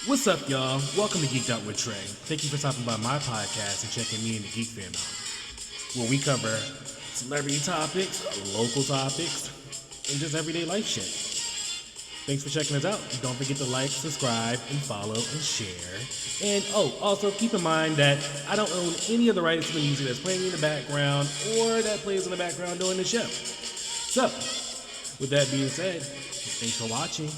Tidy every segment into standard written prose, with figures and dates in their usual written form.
What's up, y'all? Welcome to Geek'd with Trey. Thank you for stopping by my podcast and checking me and the Geek Fam out, where we cover celebrity topics, local topics, and just everyday life shit. Thanks for checking us out. Don't forget to like, subscribe, and follow, and share. And also keep in mind that I don't own any of the rights to the music that's playing in the background or that plays in the background during the show. So, with that being said, thanks for watching.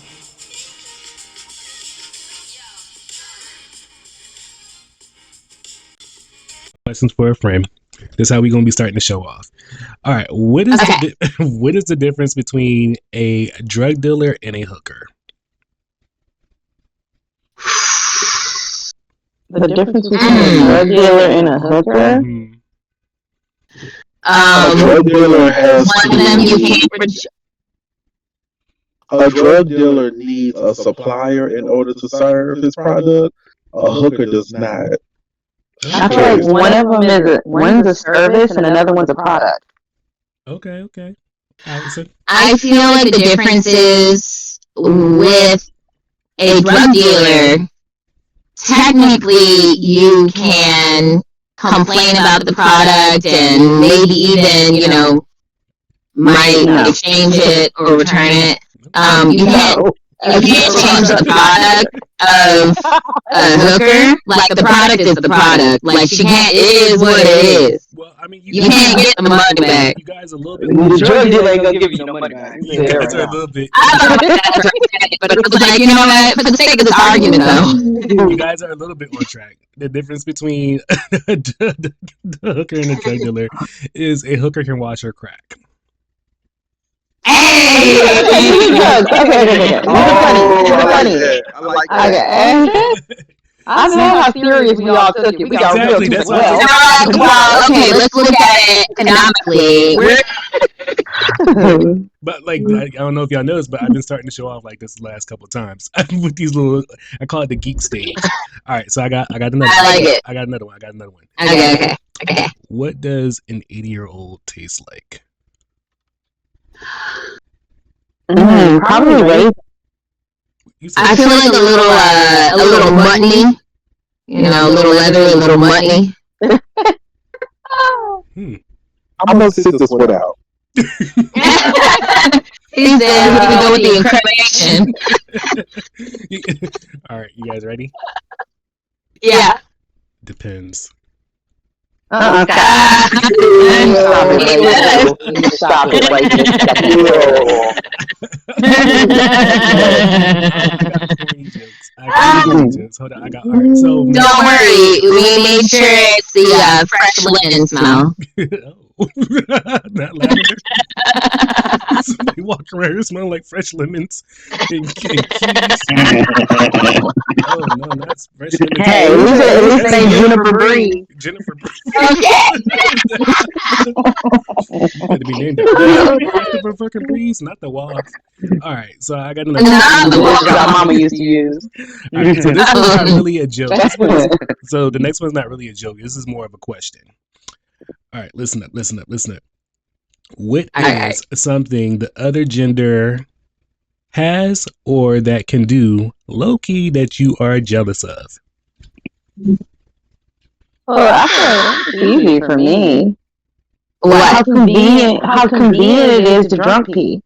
Questions for a friend. This is how we're gonna be starting the show off. All right, what is the difference between a drug dealer and a hooker? The difference between a drug dealer and a hooker? A drug dealer has a drug dealer needs a supplier in order to serve his product. A hooker does not. I feel like one's a service and another one's a product. Okay. Allison? I feel like the difference is with a drug dealer, technically you can complain about the product and maybe even, might exchange it or return it. You can't change the product of a hooker. Like, the product is the product. Like, she can't, it is what it is. Well, I mean, you can't get the money back. You guys are a little bit. The drug dealer ain't gonna give you no money back. You guys are a little bit. But it was like, you know what? For the sake of this argument, though. You guys are a little bit on track. The difference between the hooker and the drug dealer is a hooker can watch her crack. Hey! Okay. Funny. I know how serious we all took it. We got real Exactly, that's well, okay, let's look at it economically. But like, I don't know if y'all noticed, but I've been starting to show off like this the last couple of times with these little. I call it the geek stage. All right, so I got another. I like it. I got another one. Okay. What does an 80-year-old taste like? Probably raisins. I feel like a little muttony. A little leather, a little muttony. I'm gonna sit this one out. He said we can go with the incrimination. All right, you guys ready? Yeah. Depends. Stop it right I got jokes. Hold on, all right, so don't worry, we made sure it's the fresh lemon smell. Not lavender. Somebody walk around here smelling like fresh lemons and keys. Oh no, not fresh lemons. Hey, at least say Juniper Breeze. Jennifer Breeze. Okay. Had to be named Christopher fucking Breeze, not the Walk. All right, so I got another. The one that Mama used to use. All right, so this one's not really a joke. So the next one's not really a joke. This is more of a question. All right, listen up. What is something the other gender has or that can do low-key that you are jealous of? Well, I feel it's easy for me. What? How convenient it is to drunk pee.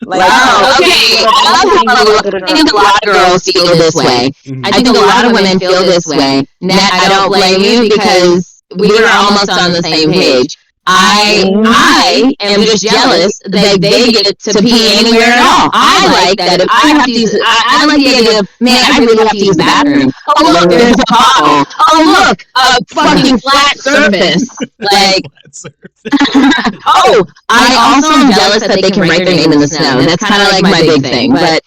Like, okay. I think a lot of girls feel this way. Mm-hmm. I think a lot of women feel this way. Nat, I don't blame you because we are almost on the same page. I am just jealous that they get to pee anywhere at all. I like that if I have to use, I like the idea of, man, I really have to use the bathroom. Oh, look, there's a bottle. Oh, look, a fucking flat surface. Like, I also am jealous that they can write their name in the snow. That's kind of like my big thing. But,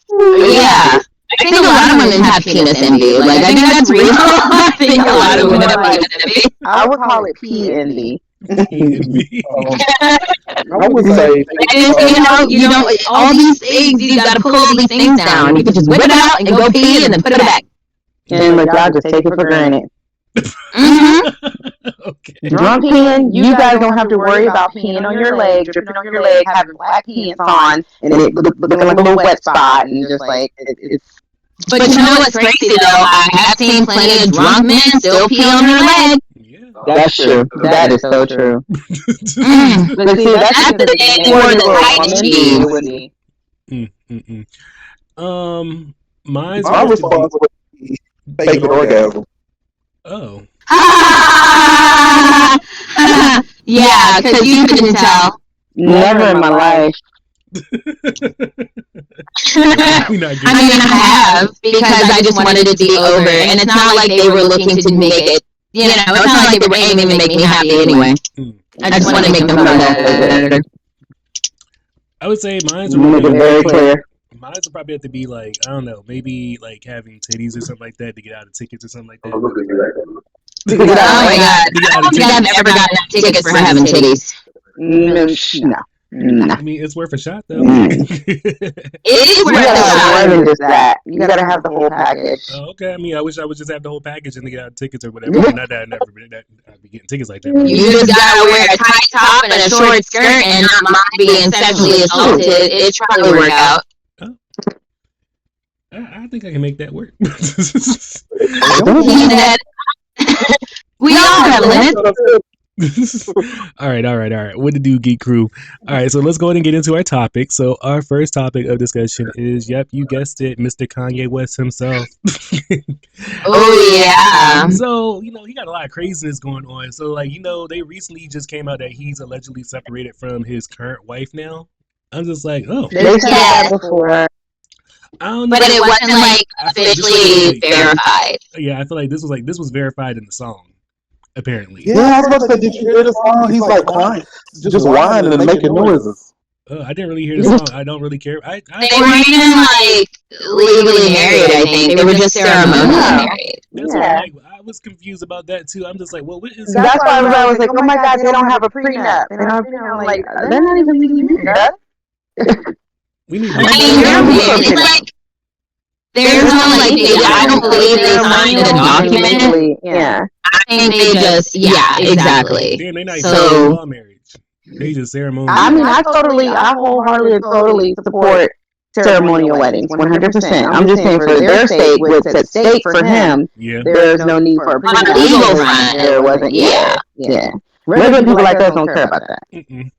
yeah. I think a lot of women have penis envy. Like, I think that's real. I think a lot of women have penis envy. I would call it pee envy. I would say, you know, all these things, you gotta pull all these things down. You can just whip it out and go pee and then put it back. And like, y'all just take it for granted. Okay. Drunk peeing, you guys don't have to worry about peeing on your leg, dripping on your leg, having black pants on, and it looking like a little wet spot, and just like it's. But you know what's crazy though? I have seen plenty of drunk men still pee on their leg. Yeah. That's true. That is so true. But see, that's the day more than mine's My response would be fake an orgasm. Oh. Yeah, because you couldn't tell. Never in my life. I mean, I have, because I just wanted it to be over, and it's not like they were looking to make it, you know, it's not like they were aiming to make me happy anyway. I just want to make them feel better. I would say mine's Make it very clear. Mine would probably have to be like, I don't know, maybe like having titties or something like that to get out of tickets or something like that. Oh my god. I don't think I've ever gotten tickets for having titties. No. I mean, it's worth a shot though. It is worth a More shot. than just that. You gotta have the whole package. Oh, okay. I mean, I wish I would just have the whole package and to get out of tickets or whatever. Not that I'd be getting tickets like that. You just gotta wear a tight top and a short skirt and not mind being sexually assaulted. It should probably work out. I think I can make that work. We all have limits. All right. What to do, Geek Crew? All right, so let's go ahead and get into our topic. So our first topic of discussion is, yep, you guessed it, Mr. Kanye West himself. Oh yeah. So, you know, he got a lot of craziness going on. So, like, you know, they recently just came out that he's allegedly separated from his current wife now. I'm just like, oh. They said that before. I don't know. But it wasn't like officially verified. Yeah, I feel like this was verified in the song. Apparently. Yeah, I was about to say, did you hear the song? He's like crying, just whining and making noises. I didn't really hear the song. I don't really care. They weren't even like legally married, I think. They were just ceremonially married. That's what I was confused about that too. I'm just like, well, what is That's why I was like, oh my god, they don't have a prenup. They don't have a prenup. I'm like, they're not even legally married. We need I mean, it's like, there's no like, I don't believe they signed a document. Yeah. I think they just, yeah, exactly. Damn, they not So- law marriage. They just ceremonial. I mean, I wholeheartedly and totally support ceremonial weddings, 100%. I'm just saying, for their sake, what's at stake for him, Yeah. there's no need for a On the prenup. legal front, There wasn't. yeah. Regular people like us don't care about that. Mm-mm.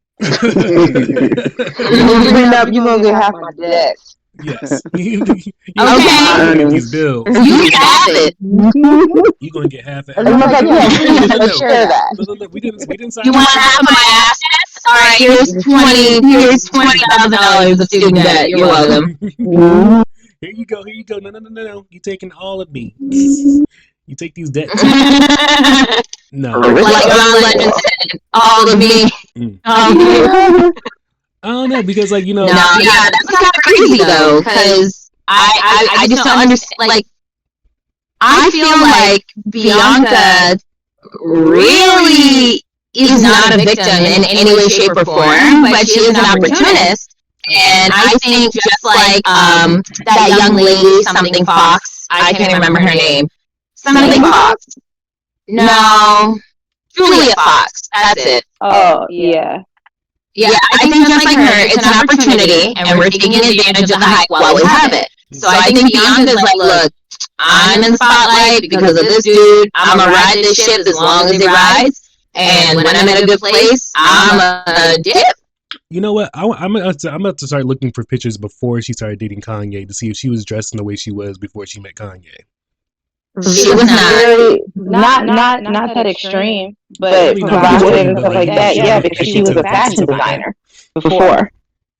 Prenup, you gonna get half my debt. Yes. Okay. These bills. You have it. You gonna get half of As a matter of fact, let's share that. Look, we didn't sign You want half of my assets? All right, here's $20,000 of student debt. You're welcome. Here you go. No. You taking all of me. You take these debts. No. Like John Legend said, all of me. I don't know, because like, you know. No, yeah, that's kind of crazy though, because I just don't understand. Like, I feel like Bianca really is not a victim in any way, shape, or form, but she is an opportunist. And I think just like that young lady, something Fox, I can't remember her name. Something Fox. No, Julia Fox. That's it. Oh, yeah. Yeah, I think just like her, it's an opportunity, and we're taking advantage of the hype while we have it. So I think Bianca's like, look, I'm in the spotlight because of this dude. I'm gonna ride this ship as long as it rides, and when I'm at a good place, I'm a dip. You know what? I'm about to start looking for pictures before she started dating Kanye to see if she was dressed in the way she was before she met Kanye. She was not that extreme, but provocative and stuff like that. Yeah, because she was a fashion designer before.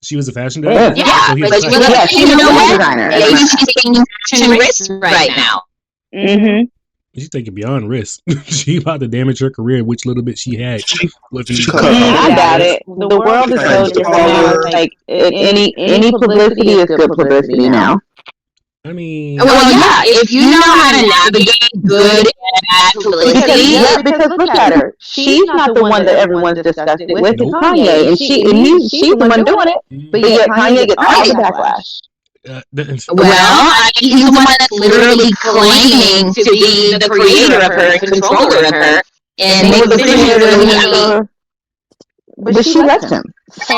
She was a fashion designer? Yeah, but you know what? Maybe she's taking fashion risks right now. Mm-hmm. She's taking beyond risk. She about to damage her career, which little bit she had. I doubt it. The world is so different now. Like, any publicity is good publicity now. I mean, well, yeah, if you know how to navigate good and bad publicity. Because look at her. She's not the one that everyone's disgusted with. It's Kanye, and she's the one doing it. But yet Kanye gets all the backlash. He's the one that's literally claiming to be the creator of her and controller of her. And make decisions. But she left him. So,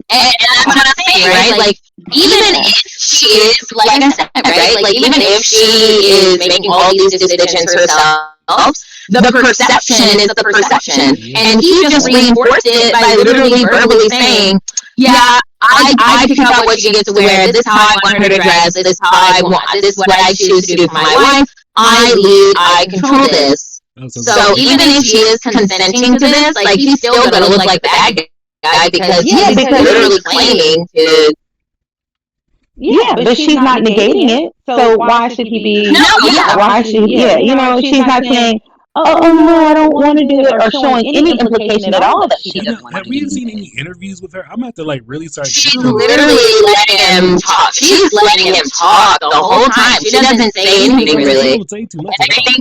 and that's what I'm saying, right? Like, even if she is, like I said, right? Like, even if she is making all these decisions herself, the perception is the perception. And he just reinforced it by literally verbally saying, yeah, I pick out what she gets to wear. This is how I want her to dress. This is how I want. This is what I choose to do for my wife. I lead. I control this. So even if she is consenting to this, like, he's still gonna look like the bad guy because he's literally claiming to. Yeah, but she's not negating it. So why should he be? No, yeah. Why should? Yeah, you know, she's not saying, "Oh no, I don't want to do it," or showing any implication at all that she doesn't want to do it. Have we seen any interviews with her? I'm gonna have to like really start. She's literally letting him talk. She's letting him talk the whole time. She doesn't say anything really. I think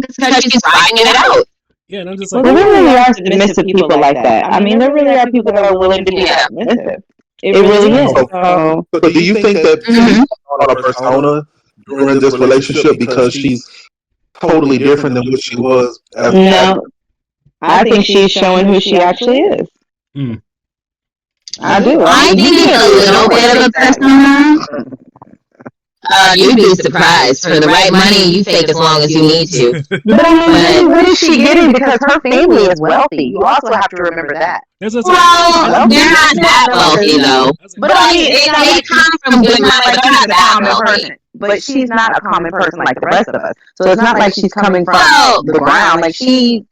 it's because she's riding it out. Yeah, and I'm just like, well, there really are submissive people like that. I mean, there really are people that are willing to be submissive. It really is. So do you think that she's on a persona during this relationship because she's totally different than what she was? No, I think she's showing who she actually is. I do. I think it's a little bit of a persona. You'd be surprised. For the right money, you fake as long as you need to. But I mean, what is she getting? Because her family is wealthy. You also have to remember that. Well, they're not that wealthy, though. But I mean, they come from good money, but they're not that wealthy. But she's not a common person like the rest of us. So it's not like she's coming from the ground. Like she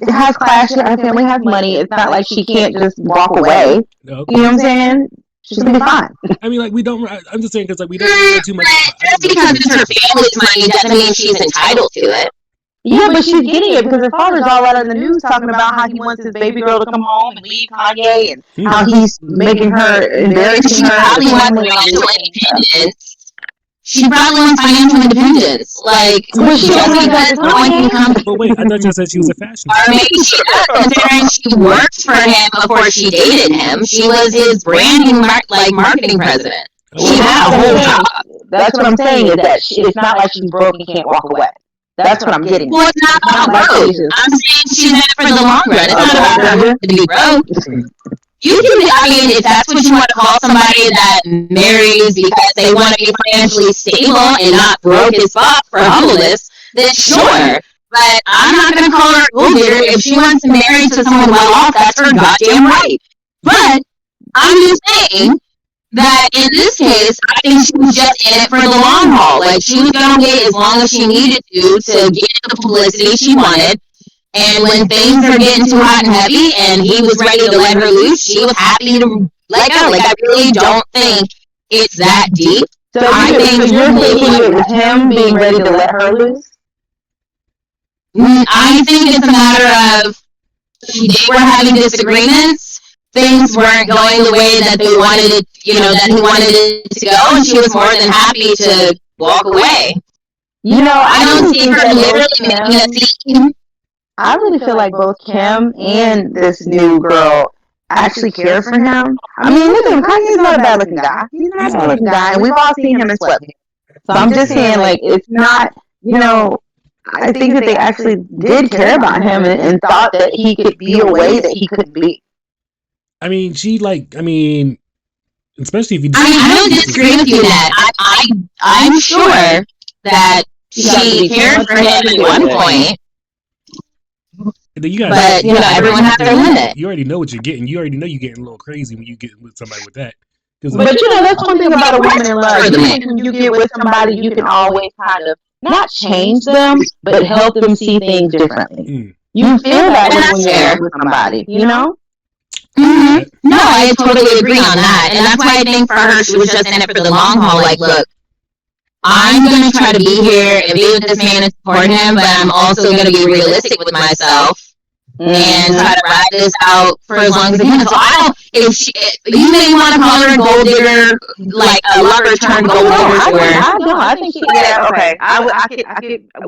has class. Her family has money. It's not like she can't just walk away. No. You know what I'm saying? She's gonna be fine. I mean, like, we don't. I'm just saying because like we don't know too much. Just because it's her family's money doesn't mean she's entitled to it. Yeah, but she's getting it because her father's all out in the news talking about how he wants his baby girl to come home and leave Kanye and how he's making her, embarrassing her. Probably wants financial independence. She probably wants financial independence. Like, she doesn't because no one can come. But wait, I thought you said she was a fashion. Or maybe she does, considering she worked for him before she dated him. She was his branding, marketing president. She had a whole job. That's what I'm saying, is that it's not like she's broke and can't walk away. That's what I'm getting. Well, it's not about broke. I'm saying she's in it for the long run. It's not about her to be broke. You can, I mean, if that's what you want to call somebody that marries because they want to be financially stable and not broke as fuck for humbleness, then sure. But I'm not going to call her a gold digger. If she wants to marry to someone well off, that's her goddamn right. But I'm just saying that in this case, I think she was just in it for the long haul. Like, she was going to wait as long as she needed to get the publicity she wanted. And when things are getting too hot and heavy and he was ready to let her loose, she was happy to let go. Like, I really don't think it's that deep. So I think you're thinking it was him being ready to let her loose? I think it's a matter of they were having disagreements. Things weren't going the way that they wanted it, that he wanted it to go, and she was more than happy to walk away. I don't see her literally making a scene. I really feel like both Kim and this new girl actually care for him. I mean, look at him. Kanye's not a bad-looking guy. He's not a bad-looking guy, and we've all seen him in sweatpants. So I'm just saying, like, it's not, I think that they actually did care about him and thought that he could be a way that he couldn't be. I mean, especially if you. I don't disagree with you that. I'm sure that she cared for him at one point. But everyone has their limit. You already know what you're getting. You already know you're getting a little crazy when you get with somebody with that. But that's one thing about a woman in love. When you get with somebody, you can always kind of not change them, but help them see things differently. You feel that when you're with somebody, Mm-hmm. No, I totally agree on that. And that's why I think for her, she was just in it for the long haul. Like, look, I'm going to try to be here and be with this man and support him, but I'm also going to be realistic with myself and try to ride this out for as long as I can. So you may want to call her a gold digger, like a lover turned gold digger. I think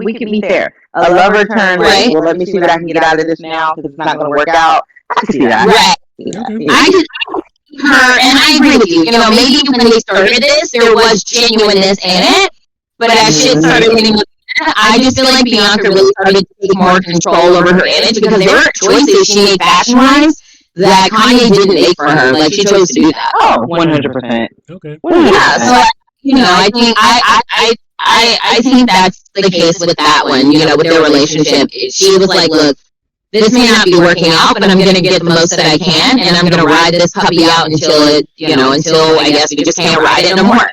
we can be fair. A lover turned, right? Well, let me see what I can get out of this now because it's not going to work out. I see that. Right. I just her, and I agree with you. You know, maybe when they started this, there was genuineness in it, but as shit started getting, I just feel like Bianca really started to take more control over her image because there were choices she made fashion-wise that Kanye didn't make for her. Like, she chose to do that. Oh, 100%. Okay. Yeah, so, you know, I think I think that's the case with that one, you know, with their relationship. She was like, look, this may not be working out, but I'm going to get the most that I can, and I'm going to ride this puppy out until it, you know, until I guess we just can't ride it no more.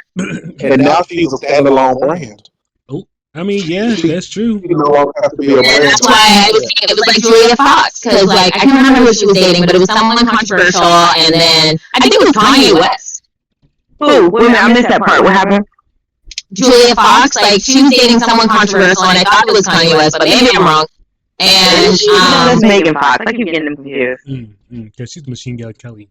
And now she's a standalone brand. Oh, I mean, yeah, that's true. You no longer have to be a And brand. that's why I was thinking it was like Julia Fox, because like I can't remember who she was dating, but it was someone controversial, and then I think it was Kanye West. Ooh, wait a minute, I missed that part. What happened? Julia Fox, like she was dating someone controversial, and I thought it was Kanye West, but maybe I'm wrong. And That's Megan Fox. I keep getting them confused. Because she's Machine Gun Kelly.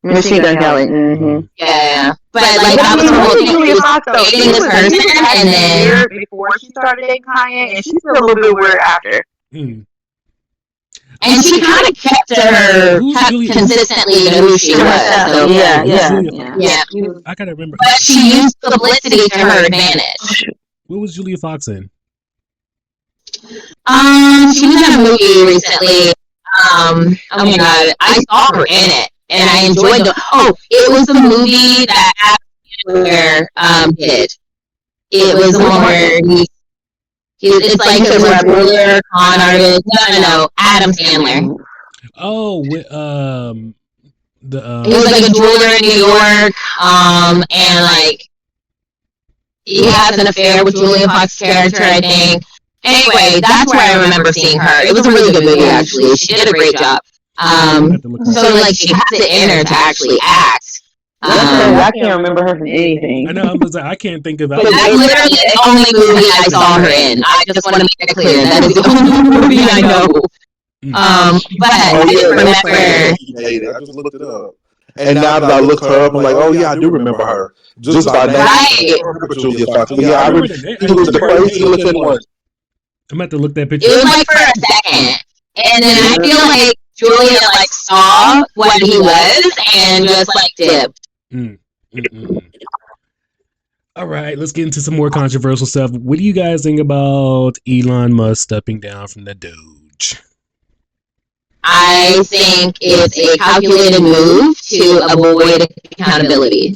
Machine Gun Kelly. Mm-hmm. Yeah, but like that was her whole thing. She was dating this person, and then before she started dating Kanye, and she's still a little bit weird after. And she kind of kept consistently who she was. So yeah. I gotta remember. But she used publicity to her advantage. What was Julia Fox in? She was in a movie recently. Oh my god, I saw her in it, and I enjoyed the. Oh, it was the movie that Adam Sandler did. It was the one where it's like there's a ruler, con artist. No, Adam Sandler. Oh, with He was like a jeweler in New York, and like he has an affair with Julia Fox's character, I think. Anyway, that's where I remember seeing her. It was a really good movie, actually. She did a great job. So like she has it in her to actually act. I can't remember her from anything. I know. I can't think of that. But that's literally the only movie I saw her in. I just want to make that clear. That is the only movie I know. But I didn't remember. I just looked it up. And now that I looked her up, I'm like, oh yeah, I do remember her. Just by name. Right. I remember Julia Fox. Yeah, I remember. She was the crazy looking one. I'm about to look that picture. It was like for a second. And then I feel like Julia like saw what he was and just like dipped. All right, let's get into some more controversial stuff. What do you guys think about Elon Musk stepping down from the Doge? I think it's a calculated move to avoid accountability.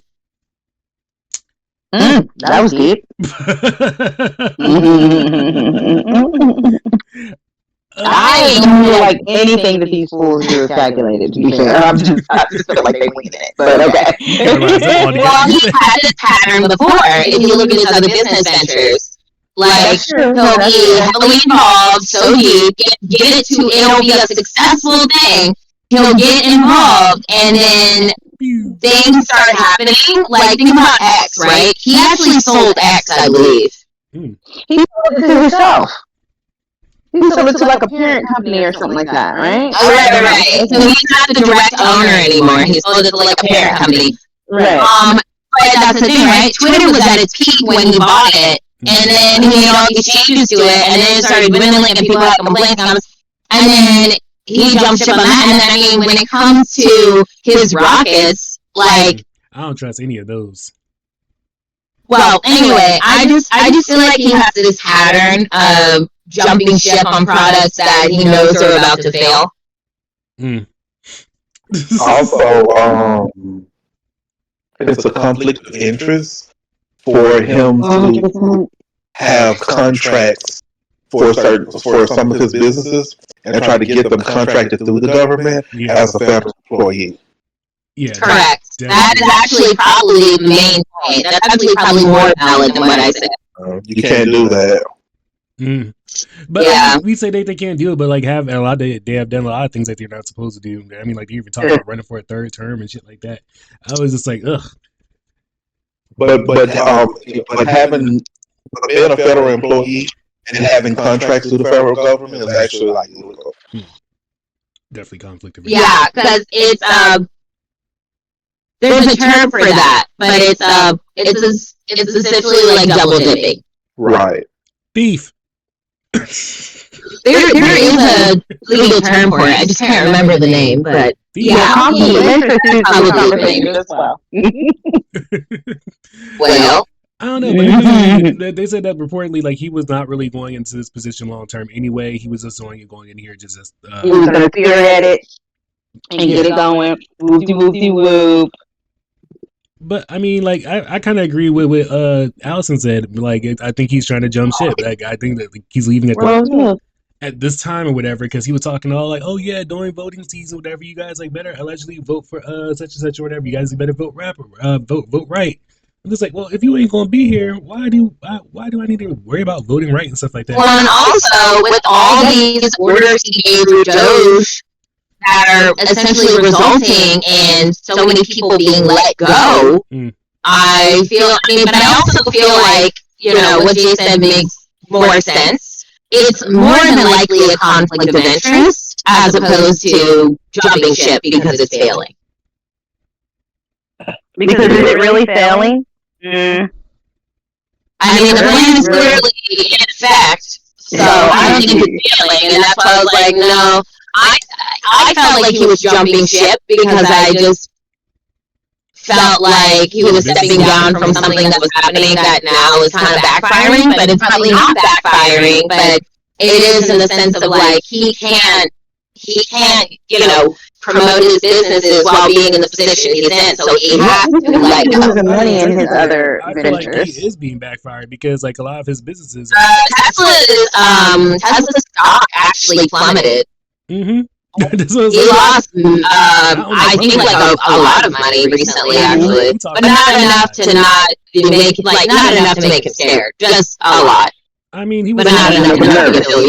That was deep. I don't feel like anything that these fools do is calculated, to be fair. I just feel like they win it. But okay. Well, he had this pattern before. If you look at his other business ventures, like he'll be heavily involved, so deep, get it to it'll be a successful thing. He'll get involved, and then things start happening. Like think about X, right? He actually sold X, I believe. He sold it to himself. He sold it to like a parent company or something like that, right? Oh, right. So he's not the direct owner anymore. He sold it to like a parent company. Right. But that's the thing, right? Twitter was at its peak when he bought it, and then he made all these changes to it, and then it started dwindling, and people had complaints on him, and then he jumped ship on that. And then I mean, when it comes to his rockets, like I don't trust any of those. Well, anyway, I just feel like he has this pattern of jumping ship on products that he knows are about to fail. Also, it's a conflict of interest for him to have contracts for some of his businesses and try to get them contracted through the government as a federal employee. Yeah, correct. That is actually probably the main point. That's actually probably more valid than what I said. You can't do that. But we say they can't do it, but like they have done a lot of things that they're not supposed to do. I mean, like you even talk about running for a third term and shit like that. I was just like, ugh. But having being a federal employee and having contracts with the federal government is actually like illegal. Definitely conflict of interest. Yeah, because it's there's a term for that, but it's essentially like double dipping. Right. Beef. There is a legal term for it. I just can't remember the name, but conflict of interest is probably conflict of the interest as well. well, I don't know, but they said that reportedly, like, he was not really going into this position long term anyway. He was just going in here just he was going to spearhead it and get it going. Whoop. But I mean, like, I kind of agree with what Allison said. Like, I think he's trying to jump ship. Like, I think that he's leaving at this time or whatever, because he was talking all like, oh yeah, during voting season, whatever, you guys like better allegedly vote for such and such or whatever. You guys better vote vote right. I'm just like, well, if you ain't gonna be here, why do I need to worry about voting right and stuff like that? well, and also with all these orders he gave through Doge that are essentially resulting in so many people being let go, I also feel like, what Jay said makes more sense. It's more than likely a conflict of interest as opposed to jumping ship because it's failing. Because is it really failing? I mean, the plan is clearly in effect, so I don't think it's failing, and that's why I was like, no. I felt like he was jumping ship because I just felt like he was stepping down from something that was happening that now is kind of backfiring, but it's probably not backfiring, but it is in the sense of like he can't promote his businesses while being in the position he's in, so he has to let go. Losing money in his other I feel like ventures. he is being backfired because like a lot of his businesses. Tesla's stock actually plummeted. Mm-hmm. He lost, I think, like a lot of money recently, actually, but not enough to not make him scared. Just a lot. I mean, he was but not enough to make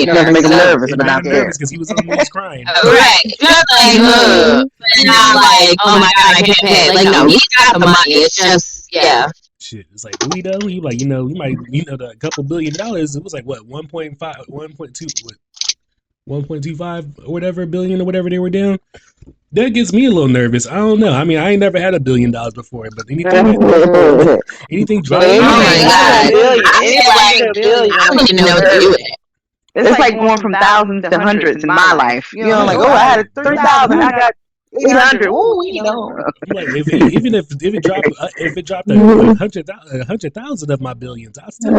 him doesn't make him nervous, He but not made him nervous because he was on the news crying. Right. Just like, but not like, oh my god, I can't pay. Like, no, he's got the money. It's just, yeah. Shit, it's like, do we know? He like, he might, the couple $1 billion. It was like what, 1.25 or whatever billion or whatever they were down. That gets me a little nervous. I don't know. I mean, I ain't never had $1 billion before, but anything dropping. Oh my god! I don't even know what to do with it. It's like going from thousands to hundreds in my life. Like, oh, I had 3,000, I got 800. Like even if it dropped 100,000 of my billions, I still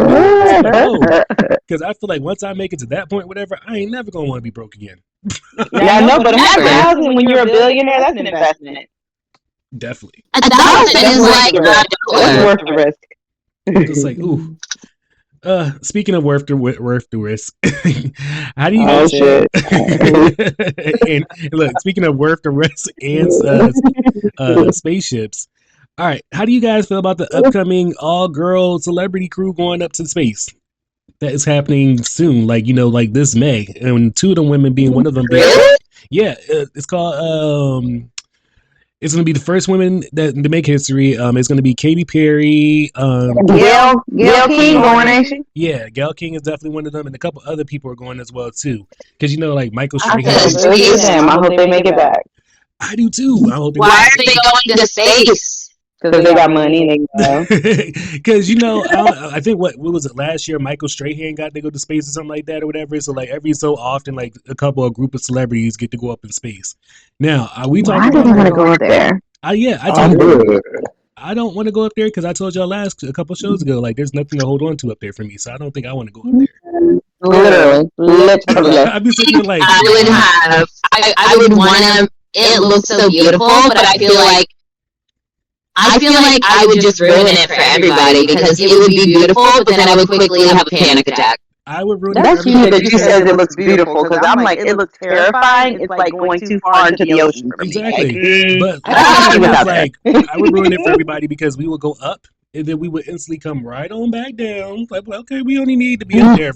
because I feel like once I make it to that point, whatever, I ain't never gonna want to be broke again. Yeah, I know, but 100,000 when you're a billionaire, that's an investment. Definitely. 1,000 is like worth the risk. Just like, ooh. Speaking of worth the risk, how do you guys? And look, speaking of worth the risk and spaceships, all right, how do you guys feel about the upcoming all-girl celebrity crew going up to space? That is happening soon, like like this May, and two of the women being one of them. Yeah, it's called. It's going to be the first women to make history. It's going to be Katy Perry. Gail King going, ain't she? Yeah, Gail King is definitely one of them, and a couple other people are going as well too. Because like Michael Trey. I hope they make it back. I do too. I hope. Why are they going to space? Because they got money. Because I think what was it last year? Michael Strahan got to go to space or something like that or whatever. So like every so often, like a group of celebrities get to go up in space. Now, are we talking? Why do they want to go up there? I don't want to go up there because I told y'all a couple shows ago, like there's nothing to hold on to up there for me, so I don't think I want to go up there. Literally. I'd be sitting there like I would want to. It looks so beautiful, but I feel like I would just ruin it for everybody because it would be beautiful, but then I would quickly have a panic attack. I would ruin it. That's cute that you said it looks beautiful because I'm like, it looks terrifying. It's like going too far into the ocean for me. Exactly. But I would ruin it for everybody because we would go up and then we would instantly come right on back down. Like, well, okay, we only need to be up there.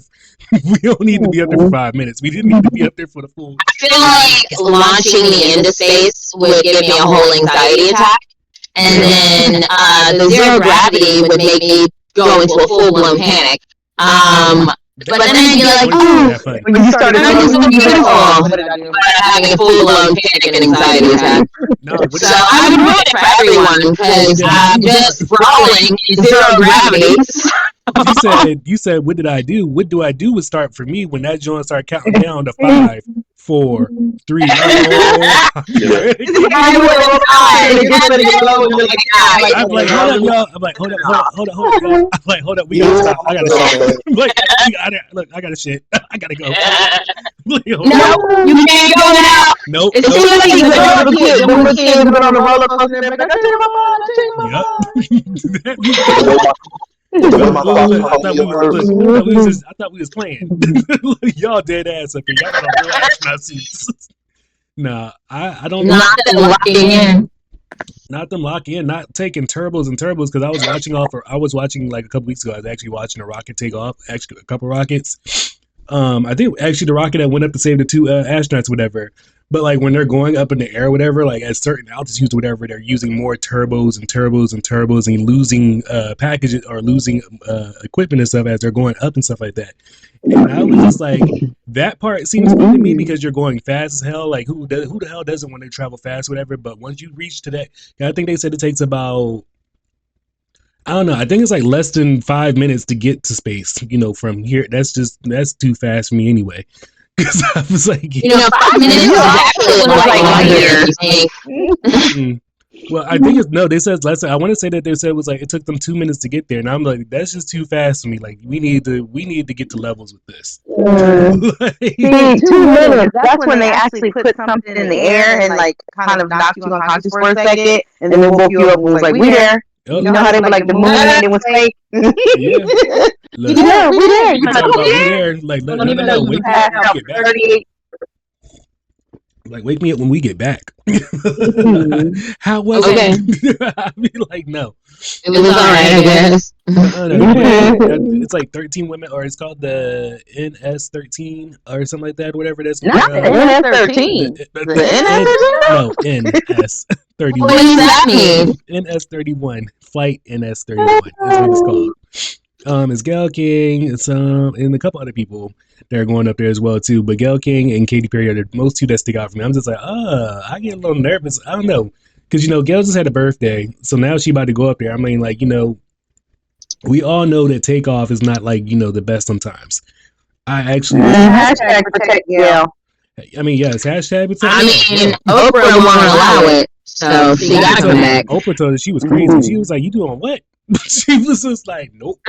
We don't need to be up there for 5 minutes. We didn't need to be up there for the full. I feel like launching me into space would give me a whole anxiety attack. And then the zero gravity would make me go into a full-blown panic. But then I'd be like, oh, when you started this is beautiful. Having a full-blown panic and anxiety attack. So I would ruin it for everyone because I'm just rolling in zero gravity. You said, what did I do? What do I do would start for me when that joint started counting down to 5, 4, 3. I'm like, hold up, y'all. I'm like, hold up. Y'all. I'm like, hold up, we gotta stop. I gotta shit. Like, I gotta shit. I gotta go. Like, No, you can't go now. Nope. It seems like he's a little kid. When we're kids, we're on the roller coaster. And like, I tell you, I thought we was playing. Y'all dead ass up here. Y'all got on real astronaut suits. Nah, I don't. Not them locking in. Not them locking in. Not taking turbos because I was watching like a couple weeks ago. I was actually watching a rocket take off. Actually, a couple rockets. I think actually the rocket that went up to save the 2 astronauts, whatever. But like when they're going up in the air, whatever, like at certain altitudes, whatever, they're using more turbos and losing packages or losing equipment and stuff as they're going up and stuff like that. And I was just like, that part seems good to me because you're going fast as hell. Like who the hell doesn't want to travel fast, whatever? But once you reach to that, I think they said it takes about, I don't know. I think it's like less than 5 minutes to get to space. From here, that's too fast for me anyway. Because I was like, 5 minutes is actually like 1 year. Well, I think they said less. I want to say that they said it was like it took them 2 minutes to get there, and I'm like, that's just too fast for me. Like we need to get to levels with this. See, 2 minutes. That's when they actually put something in the air and like kind of knocked you unconscious for a second, and then woke you up and was like, "We there." You know how they were like the moon and it was fake. Yeah. Look, we there. we there. Like let me know. Wake me up when we get back. Like wake me up when we get back. How was it? I mean, like no. It was alright, I guess. It's like 13 women, or it's called the NS13 or something like that. Whatever that's called. Not the NS13. The No, NS31. What does that mean? NS31. Flight NS31 is what it's called. It's Gayle King, and a couple other people that are going up there as well too. But Gayle King and Katy Perry are the most two that stick out for me. I'm just like, I get a little nervous. I don't know, because Gayle just had a birthday, so now she about to go up there. I mean, like we all know that takeoff is not like the best sometimes. I actually hashtag protect Gayle. I mean, yes, hashtag protect. I mean, Oprah won't allow it, so she got to come back. Oprah told her she was crazy. She was like, "You doing what?" She was just like, "Nope."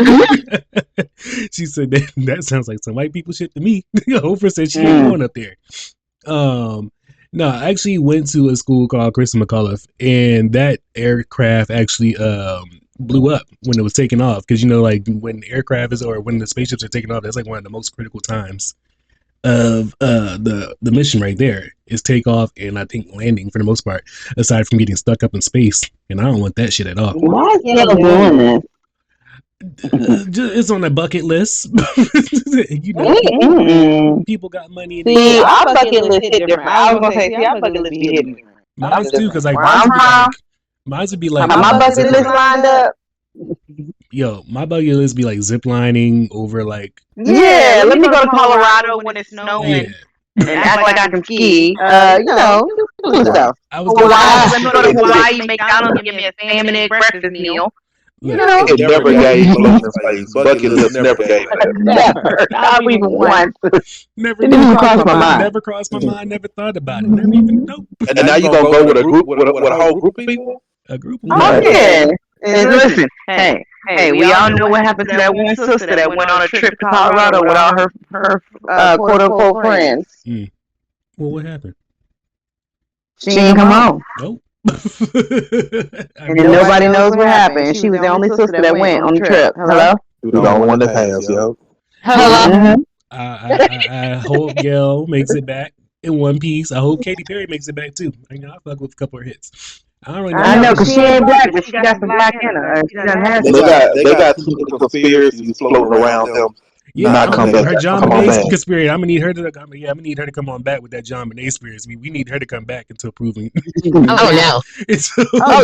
She said that sounds like some white people shit to me. Oprah said she ain't going up there. No, I actually went to a school called Christa McAuliffe, and that aircraft actually blew up when it was taking off. Because like when aircraft is, or when the spaceships are taking off, that's like one of the most critical times of the mission right there is takeoff and I think landing for the most part, aside from getting stuck up in space. And I don't want that shit at all. Why is Gayle doing this? It's on the bucket list. People got money. See, our bucket list hit different. I was gonna say, our bucket list be hitting different. Mine's too, because like mine would be like my bucket list lined up. Yo, my bucket list be like zip lining over like. Yeah, let me go to Colorado when it's snowing and act like I can ski. Do stuff. I was let me go to Hawaii, McDonald's, and give me a salmon egg breakfast meal. It never gave face. Bucket list never gave that. Never. Not even once. Never even crossed my mind. Never crossed my mind. Never thought about it. Never even nope. And now you gonna go with a group, with a whole group of people. A group. Oh yeah. And listen, hey, we all know what happened to that one sister that went on a trip to Colorado with all her quote unquote friends. Well, what happened? She didn't come home. Nope. And nobody knows what happened. She was the only sister that went on the trip. Hello? You the only one that has, yo. Hello? I hope Gayle makes it back in one piece. I hope Katy Perry makes it back too. I fuck with a couple of hits. I know, because she ain't black, but she got some black in her. She doesn't have they got two conspiracies floating around them. Yeah, not come back. Her John Bonet conspiracy. I'm gonna need her to. I'm gonna need her to come on back with that John Bonet experience. We need her to come back until proven. Oh no!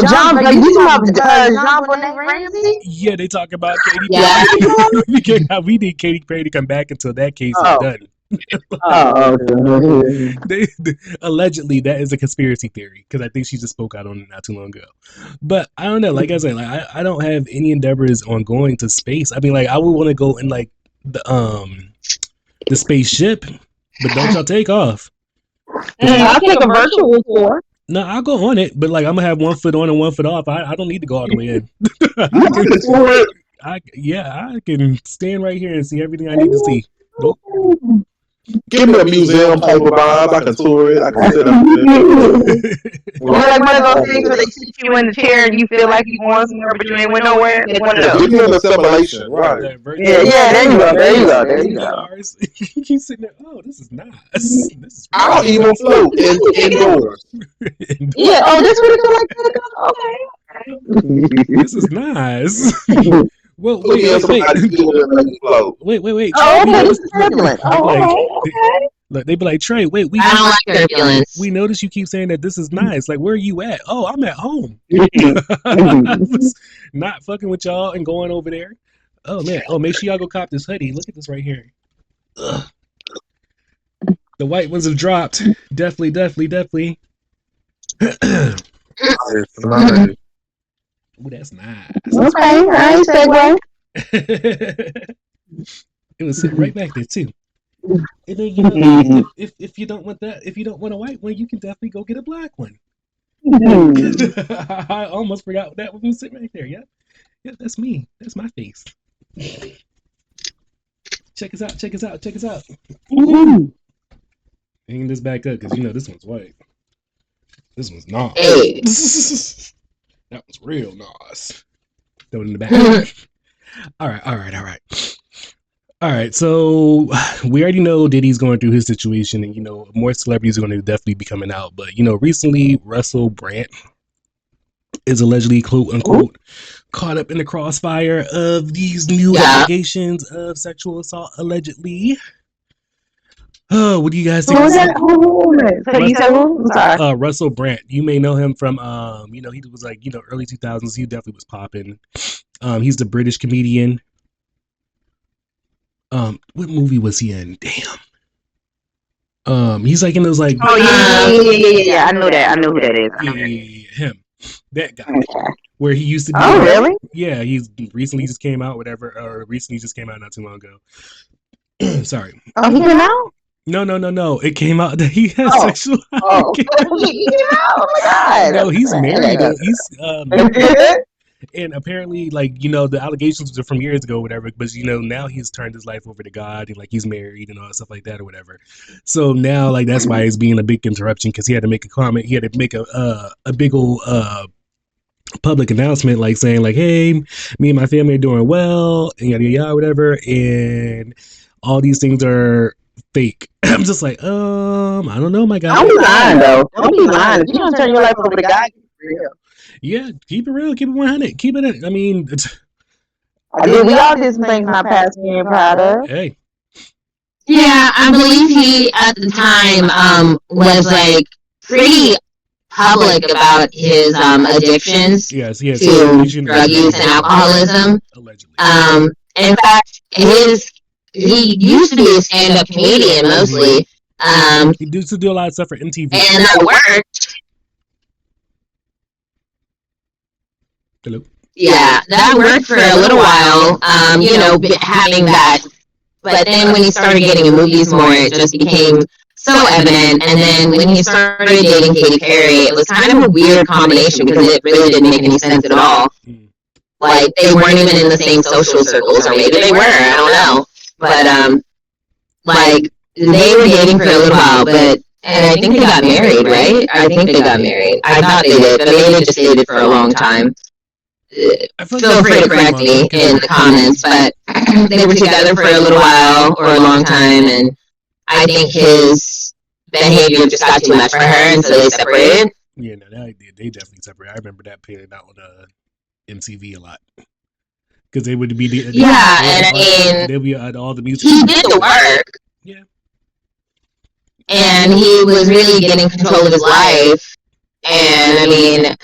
John Bonet Ramsey. Yeah, they talk about Katy. Yeah. We need Katy Perry to come back until that case is done. Allegedly, that is a conspiracy theory because I think she just spoke out on it not too long ago. But I don't know. Like I said, like I don't have any endeavors on going to space. I mean, like I would want to go in like the spaceship, but don't y'all take off. I'll take a virtual tour. No, I'll go on it, but like I'm gonna have 1 foot on and 1 foot off. I don't need to go all the way in. I can stand right here and see everything I need to see. Nope. Give me a museum type of vibe. I can tour it. I can sit up there. Like one of those things where they sit you in the chair and you feel like you going somewhere, but you ain't went nowhere. Like one of those. Give me an assimilation, right? Yeah, there you go. You keep sitting there. Oh, this is nice. This is I'll even float indoors. Yeah. Oh, this would have been like okay. This is nice. Well, wait. Oh, okay, this is turbulent. Oh, okay. Look, they be like, Trey, wait, I don't like turbulence. we notice you keep saying that this is nice. Like, where are you at? Oh, I'm at home. I was not fucking with y'all and going over there. Oh man. Oh, make sure y'all go cop this hoodie. Look at this right here. Ugh. The white ones have dropped. Definitely. Ooh, that's nice. Okay, nice segue. It was sitting right back there too. And then you know, if you don't want that, if you don't want a white one, you can definitely go get a black one. I almost forgot that one was sitting right there. Yeah, that's me. That's my face. Check us out. Hang this back up because you know this one's white. This one's not. Hey. That was real nice. Throw it in the back. All right. So we already know Diddy's going through his situation, and you know more celebrities are going to definitely be coming out. But you know, recently Russell Brand is allegedly quote unquote caught up in the crossfire of these new allegations of sexual assault allegedly. Oh, what do you guys think? You said who? I'm sorry. Russell Brand. You may know him from you know, he was like, you know, early 2000s. He definitely was popping. He's the British comedian. What movie was he in? Damn. He's like in those like. Oh yeah. I know that. I know who that is. Yeah, him. That guy. Where he used to be. Oh really? Yeah, he's recently just came out, whatever. Or recently just came out not too long ago. Sorry. Oh, he came out? No. It came out that he has sexual. Oh. Oh my God. No, he's married. And apparently, like, you know, the allegations are from years ago, whatever. But you know, now he's turned his life over to God, and like he's married and all that stuff like that, or whatever. So now, like, that's why it's being a big interruption because he had to make a comment. He had to make a big old public announcement, like saying, like, hey, me and my family are doing well, and yada yada, whatever, and all these things are fake. I'm just like, I don't know, my guy. Don't be lying, though. Don't be lying. If you don't turn your life over to God, keep it real. Yeah, keep it real. Keep it 100. Keep it. I mean, we all did some things my past being proud of. Hey. Yeah, I believe he at the time was like pretty public about his addictions Yes, he has to drug use and alcoholism. Allegedly. In fact, he used to be a stand-up comedian mostly. He used to do a lot of stuff for MTV. And that worked. Hello? Yeah, that worked for a little while, you know, having that. But then when he started getting in movies more, it just became so evident. And then when he started dating Katy Perry, it was kind of a weird combination because it really didn't make any sense at all. Like, they weren't even in the same social circles, or maybe they were, I don't know. But, like, they were dating for a little while, but, and I think they got married, right? I think they got married. I thought they did, but maybe they just dated for a long time. Feel free to correct me in the comments, but they were together for a little while or a long time, and I think his behavior just got too much for her, and so they separated. Yeah, no, they definitely separated. I remember that playing out on MTV a lot. Because they would be and I mean, they'd be at all the music. He did the work. Yeah. And he was really getting control of his life. And I mean,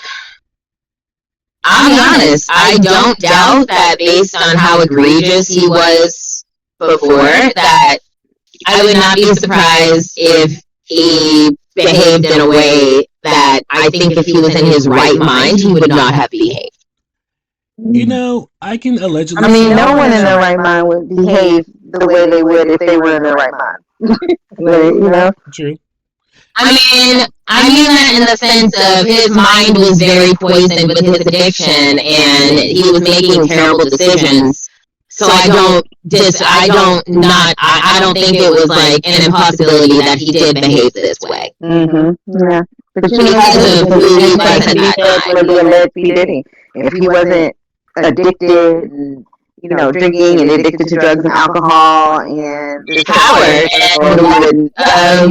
I'll be honest, I don't doubt that based on how egregious he was before, that I would not be surprised if he behaved in a way that I think if he was in his right mind, he would not have behaved. You know, I can allegedly. I mean, no one in their right mind would behave the way they would if they were in their right mind. You know? True. I mean that in the sense of his mind was very poisoned with his addiction, and he was making terrible decisions. So I don't think it was like an impossibility that he did behave this way. Yeah. But you know, Because of who he was at that time. would be alleged Diddy. If he wasn't addicted and, you know, drinking and addicted to drugs and alcohol and this Coward, and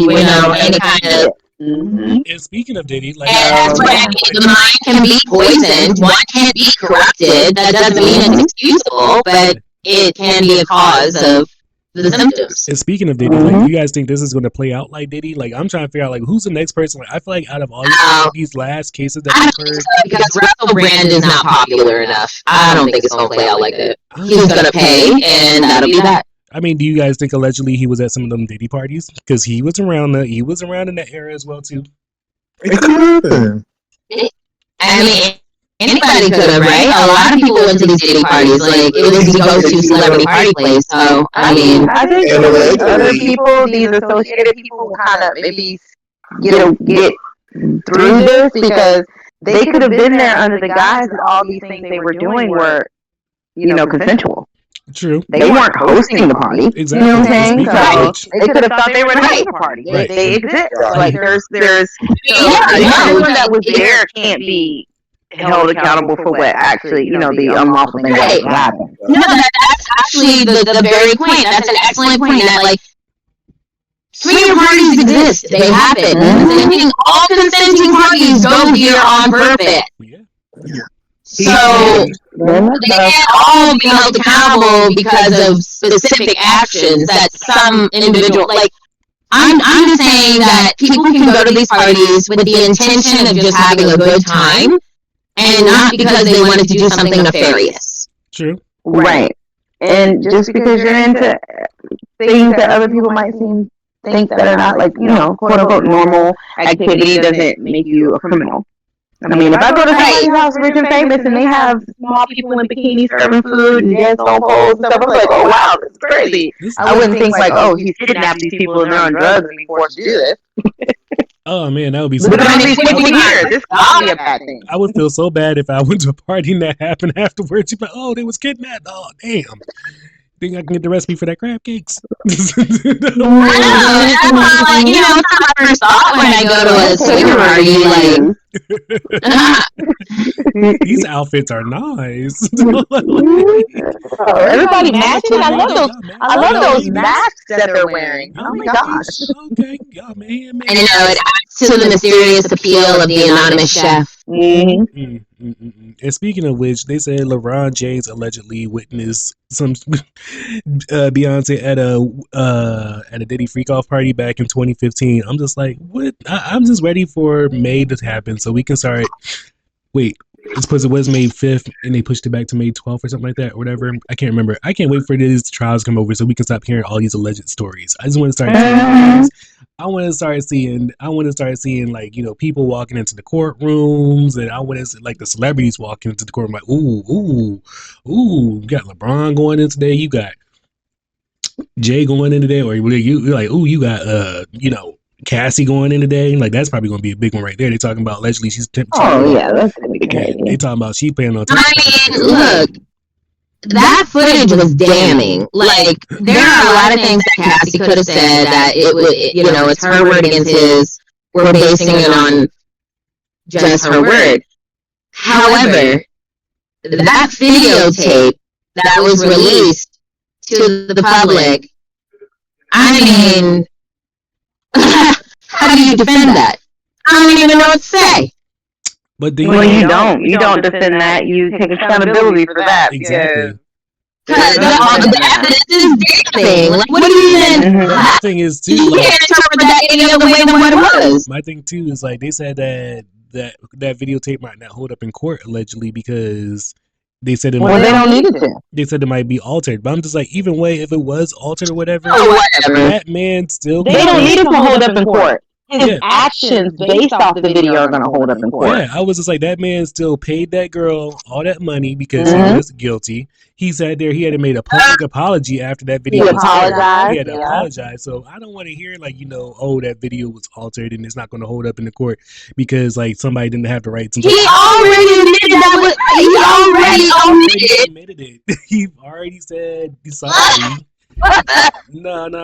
you know, any kind of. And speaking of Diddy, like, And that's what I mean. The mind can be poisoned. One can be corrupted. That doesn't mean it's excusable, but it can be a cause of the symptoms. and speaking of Diddy, like, you guys think this is going to play out like Diddy? Like, I'm trying to figure out, like, who's the next person? Like, I feel like out of all these last cases that I we've don't think heard, so, because Russell Brand is not popular enough. I don't think it's going to play out like that. He's going to pay, and that'll be that. I mean, do you guys think allegedly he was at some of them Diddy parties? Because he was around in that era as well too. It could happen. I mean, anybody could have, right? A lot of people went to these Diddy parties. Like, it was the go-to celebrity party place. So, I mean, I think other people, these associated people, will kind of maybe get through this because they could have been there under the guise that all these things they were doing were, you know, consensual. True. They weren't hosting the party. Exactly. You know what I'm saying? Right. So they could have thought they were having a party. Right. They exist. Right. Like there's everyone that was there can't be held accountable for what actually, you know, the unlawful thing that happened. no, that's actually the very point. That's an excellent point. That, like, swinger parties exist. They happen. Consenting, all consenting parties go here on purpose. Yeah. So they can't all be held accountable because of specific actions that some individual, like, I'm just saying that people can go to these parties with the intention of just having a good time and not because they wanted to do something nefarious. True. Right. And just because you're into things that other people might think that are not, like, you know, quote unquote normal activity doesn't make you a criminal. I mean, if I go to somebody's house, rich and famous, and they have small people in bikinis serving food and dance on poles and stuff, I'm like, oh wow, this is crazy. I wouldn't think like, oh, he's kidnapped these people and they're on drugs and being forced to do this. Oh man, that would be so But bad. I mean, this could be a bad thing. I would feel so bad if I went to a party and that happened afterwards. You'd be like, oh, they was kidnapped. Oh, damn. Think I can get the recipe for that crab cakes? I know. That's why, like, you know, it's not my first thought when I go to a swinger party. Like, These outfits are nice. Everybody matching. I love those masks that they're wearing. Oh my gosh. Okay, yeah, man. and you know, it adds to the mysterious appeal of the anonymous chef. And speaking of which, they said LeBron James allegedly witnessed some Beyonce at a Diddy freak off party back in 2015. I'm just like, what? I'm just ready for May to happen so we can start. Wait, it's because it was May 5th and they pushed it back to May 12th or something like that or whatever. I can't remember. I can't wait for these trials to come over so we can stop hearing all these alleged stories. I just want to start seeing. I want to start seeing like, you know, people walking into the courtrooms, and I want to see like the celebrities walking into the courtroom like, ooh, you got LeBron going in today, you got Jay going in today, or you're like, ooh, you got you know, Cassie going in today. Like that's probably going to be a big one right there. They're talking about allegedly she's that's gonna be crazy. they talking about she playing on. I mean, look, that footage was damning. Like, there are a lot of things that Cassie could have said that it would, you know, it's her word against his. We're basing it on just her word. However, that videotape that was released to the public, I mean, how do you defend that? I don't even know what to say. But then, Well, you don't defend that. You take accountability for that. exactly. Because the evidence is damning. Like, what do you even? My thing is too. You Like, can't interpret that any other way than what it was. my thing too is like they said that videotape might not hold up in court allegedly because They said it Well, they don't need it to. They said it might be altered, but I'm just like, even way, if it was altered or whatever, whatever. that man still. They don't need it to hold up in court. His Yeah. actions based off the video are going to hold up in court. Yeah, I was just like, that man still paid that girl all that money because he was guilty. He sat there, he had to make a public apology after that video was apologized, He had to apologize. So I don't want to hear like, oh, that video was altered and it's not going to hold up in the court because like somebody didn't have the rights. He already admitted that. He already admitted it. He already said sorry. No. And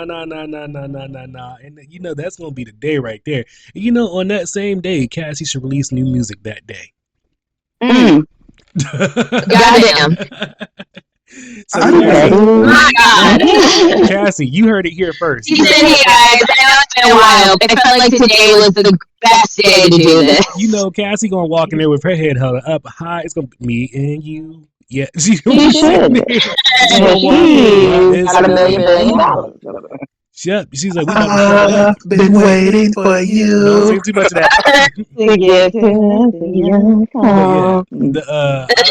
that's gonna be the day right there. And, on that same day, Cassie should release new music that day. Goddamn. So my God. Cassie, you heard it here first. He said, "Hey guys, I know it's been a while, but I felt like today was the best day to do this." Cassie gonna walk in there with her head held up high. It's gonna be me and you. Yeah, she should. She's got $1 million. Yep. She's like, I've been waiting for you. Don't say too much of that.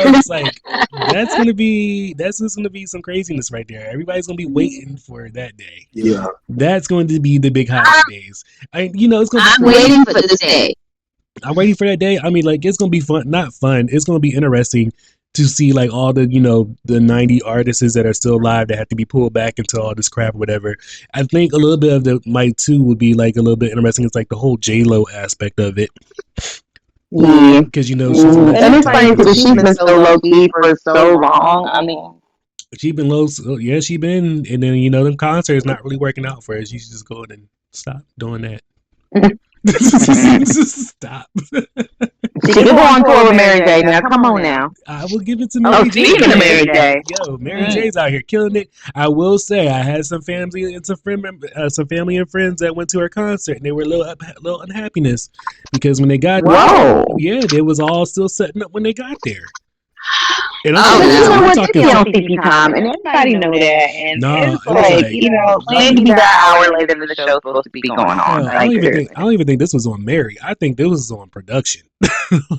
I was like, that's just gonna be some craziness right there. Everybody's gonna be waiting for that day. Yeah, that's going to be the big holidays. It's gonna. I'm waiting for this day. I'm waiting for that day. I mean, like, it's gonna be fun. Not fun. It's gonna be interesting to see like all the the 90 artists that are still alive that have to be pulled back into all this crap or whatever. I think a little bit of the might too would be like a little bit interesting. It's like the whole J-Lo aspect of it. Yeah, because she's and it's funny because she's been so low key for so long. I mean, she's been low. Yeah, she's been, and then them concerts not really working out for her. She should just go ahead and stop doing that. Just stop. She can go on tour with Mary J. Now, come on now. I will give it to Mary J. Speaking of Mary J. Yo, Mary J's out here killing it. I will say, I had some family and some family and friends that went to her concert, and they were a little unhappiness because when they got there, they was all still setting up when they got there. And I'm talking on CP time, and everybody know that. And it's like, maybe that hour later than the show's supposed to be going on. I don't even think this was on Mary. I think this was on production.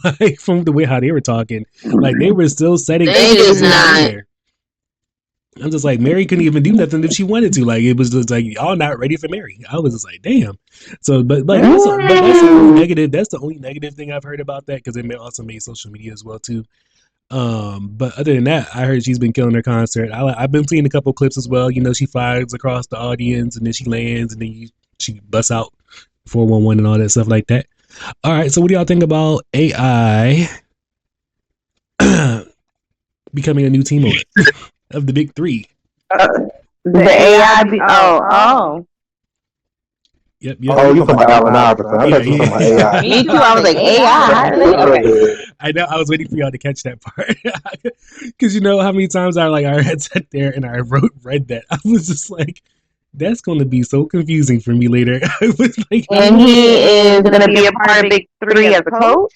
Like from the way how they were talking, like they were still setting. They just not. I'm just like, Mary couldn't even do nothing if she wanted to. Like, it was just like, y'all not ready for Mary. I was just like, damn. So, but that's the only negative. That's the only negative thing I've heard about that because it also made social media as well too. But other than that, I heard she's been killing her concert. I've been seeing a couple clips as well. She flies across the audience and then she lands and then she busts out 411 and all that stuff like that. All right, so what do y'all think about AI becoming a new team owner of the big three? The AI. Yep. Oh, you talking about Allen Iverson? I thought you were talking about AI. Me too. I was like, AI. Okay. I know. I was waiting for y'all to catch that part because how many times I had sat there and I read that. I was just like, that's going to be so confusing for me later. I was like, and he is going to be a part of Big Three as a coach.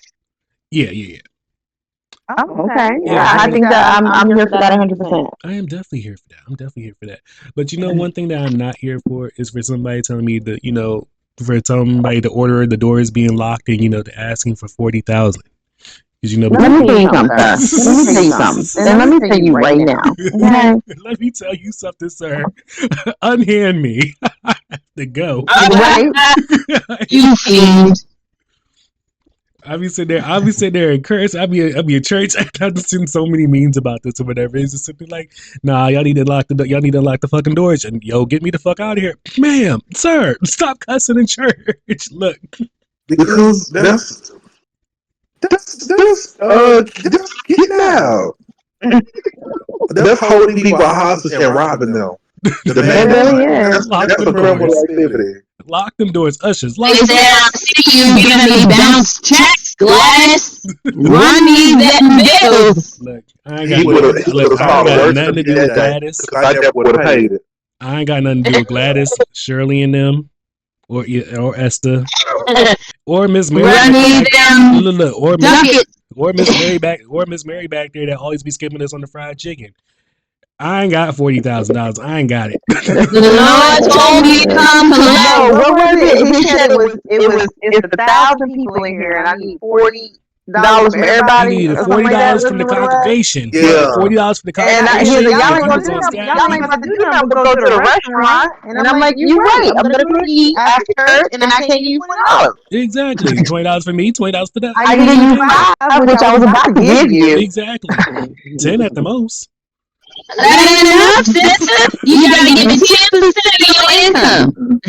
Yeah. Oh, okay. Yeah, I think that I'm here for that 100%. I am definitely here for that. But one thing that I'm not here for is for somebody telling me that for somebody to order the doors being locked and to asking for $40,000. Because let me tell you something. And let me tell you right now. Okay? Let me tell you something, sir. Unhand me. I have to go. Right? You fiend. I'll be sitting there and curse. I'll be in church. I've seen so many memes about this or whatever. It's just simply like, nah, y'all need to lock the fucking doors and get me the fuck out of here. Ma'am, sir, stop cussing in church. Look. Because that's getting out. That's holding people hostage and robbing them. That's a criminal activity. Lock them doors, ushers. Lock them doors. You giving me bounce checks, Gladys. Run me that bills. Look, I ain't got nothing to do with Gladys. I never would have paid it. I ain't got nothing to do with Gladys, Shirley, and them, or Esther, or Miss Mary. Run me them. Or Miss Mary back there that always be skipping us on the fried chicken. I ain't got $40,000. I ain't got it. The Lord told me to come collect. What was it? He said it's 1,000 people in here, and I need 40 dollars from You everybody. needed Or something like that. $40 from the congregation. Yeah. $40 from the And congregation. y'all If ain't you was gonna on do staff, y'all ain't about to do nothing but go to the restaurant. And I'm like, you right. I'm gonna go eat after church, and I can't give you $20. exactly. $20 for me, $20 for that. I can give you $5, which I was about to give you. Exactly. 10 at the most. That ain't enough, sister. You gotta give me 10% of your income.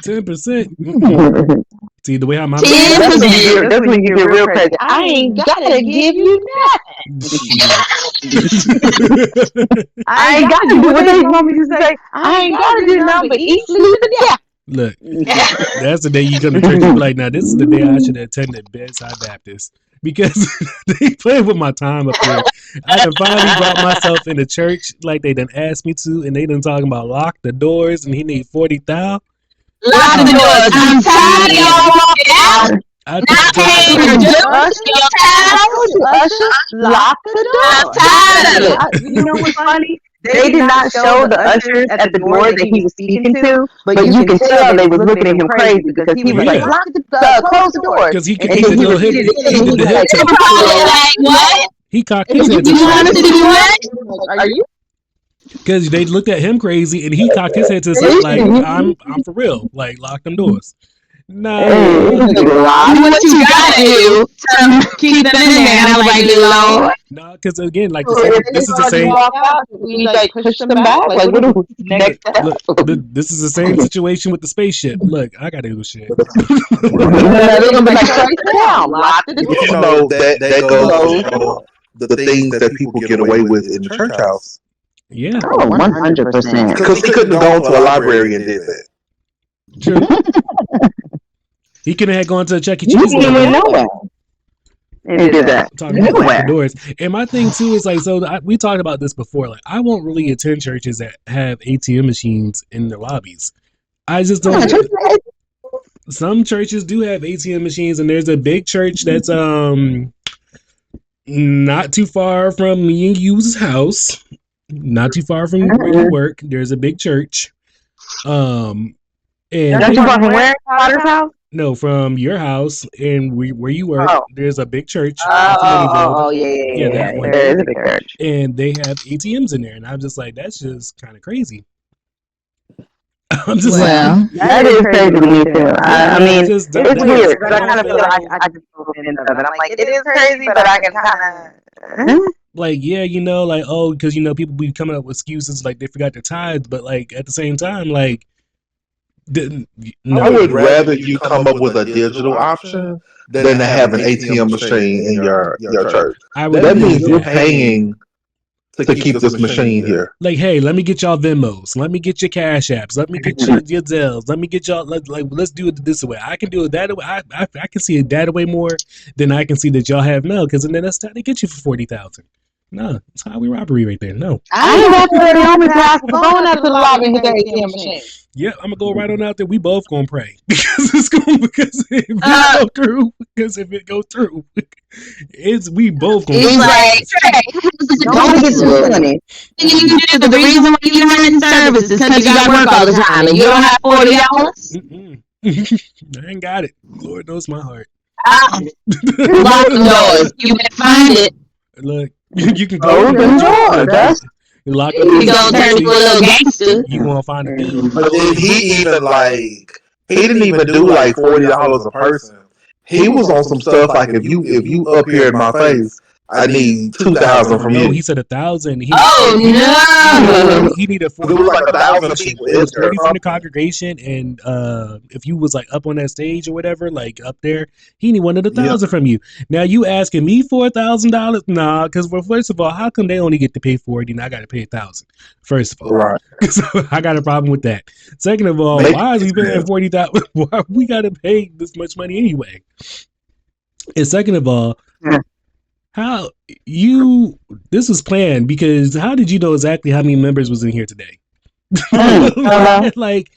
10%. See the way how my 10%. That's when you get real crazy. I ain't gotta give you I ain't gotta do what they want me to say. I ain't gotta do nothing but eat, sleep, and die. Look, that's the day you come to church. You be like, now this is the day I should have attended Bedside Baptist because they playing with my time up here. I done finally brought myself into church like they done asked me to, and they done talking about lock the doors and he need 40,000. Lock the doors. I'm tired of y'all walking out. Not paying your dues to your child. Usher, lock the door. I'm tired of it. You know what's funny? They did not show the ushers at the door that he was speaking to, but you can tell they was looking at him crazy because he was like, close the door. Because he did the little hip. He did the hip They tap. were probably like, what? He cocked his head to You want the us to side do what? Are you? because they looked at him crazy and he cocked his head to the side like, I'm for real. Like, lock them doors. Nah. Do what you gotta do to keep them in there. And I was like, Lord. No, because again, like this is the same. We like push them back. Like, what do we next step? Look, this is the same situation with the spaceship. Look, I gotta do shit. They're gonna be like, shut down, lock the door. You know that goes to show the things that people get away with in the church house. Yeah, Oh, 100%. Because he couldn't have gone to a library and did that. true. He could have gone to a Chuck E. You Cheese. didn't even know that. And did that. Talking about lock the doors. And my thing too is like, so we talked about this before. Like, I won't really attend churches that have ATM machines in their lobbies. I just don't. Some churches do have ATM machines, and there's a big church that's not too far from me and you's house, not too far from where you work. There's a big church. And Not too far from where? Potter's house? no, from your house and where you work, there's a big church. Yeah, that one. There is a big church. And they have ATMs in there, and I'm just like, that's just kind of crazy. I'm just Well, That is crazy to me too. I mean, just it's don't- weird, but I kind of feel like I just go into it. I'm like, it is crazy, but I can kind of. like, yeah, you know, like, oh, because, you know, people be coming up with excuses like they forgot their tithes, but like at the same time, like, I would rather you come up with a digital option than to have an ATM machine in your church. That means you're paying to keep this machine here. Like, hey, let me get y'all Venmos. Let me get your Cash Apps. Let me get your Zells. Let me get y'all. Let's do it this way. I can do it that way. I can see it that way more than I can see that y'all have now. Because then that's how they get you for 40,000. No, it's highway robbery right there. No. I ain't walking to the homeless house going out to the lobby and hit the ATM machine. Yeah, I'm gonna go right on out there. We both gonna pray because it's going because if it go through, because if it go through, we both gonna. he's like, Trey, Don't get too funny. the reason why you're not in service is because you got to work all the time and you don't have $40. I ain't got it. Lord knows my heart. Lock the doors. You can find it. Look, you can go. Open the door. You lock You gonna turn into a little gangster. You gonna find a bill. But then he didn't even do like $40 a person. He was on some stuff like if you up here in my face, I need 2,000 from No, you. he said 1,000. No. He needed 40. There was like 1,000 people It was in there. 40 from the congregation, and if you was like up on that stage or whatever, like up there, he wanted 1,000 from you. Now you asking me for $1,000? Nah, because first of all, how come they only get to pay 40 and I got to pay 1,000? First of all, Right. So I got a problem with that. Second of all, why is he paying 40,000? Why we got to pay this much money anyway? And second of all, how this was planned, because how did you know exactly how many members was in here today? Like,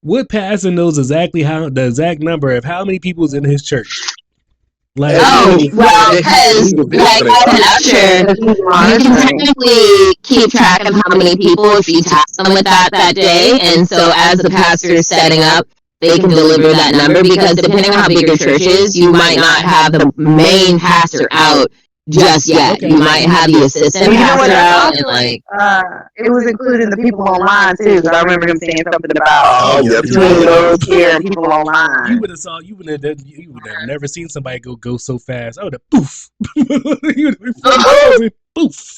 what pastor knows exactly the exact number of how many people was in his church? Like, Well, because like as an usher, you can technically keep track of how many people if you task them with that day. And so as the pastor is setting up, they can deliver that number, because depending on how big your church is, you might not have the main pastor out just yet. Okay. You might have the assistant And you know what? pastor out, and like, It was including the people online too, because I remember him saying something about yeah. between those here and people online. You would have never seen somebody go so fast. I would have poof. You would have poof.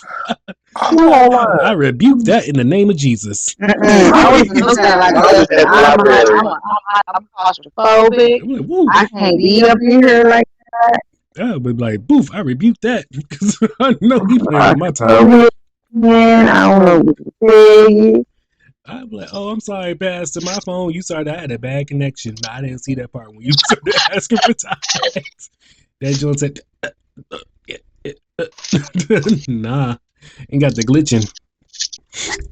I rebuke that in the name of Jesus. I was just like, I'm claustrophobic. I'm like, woo. I can't be up in here like that. I would be like, boof, I rebuke that because I know he playing with my time. Man, I don't know what to tell you. I'm like, oh, I'm sorry, Pastor. My phone, you started, I had a bad connection. I didn't see that part when you started asking for time. That John said, nah, ain't got the glitching.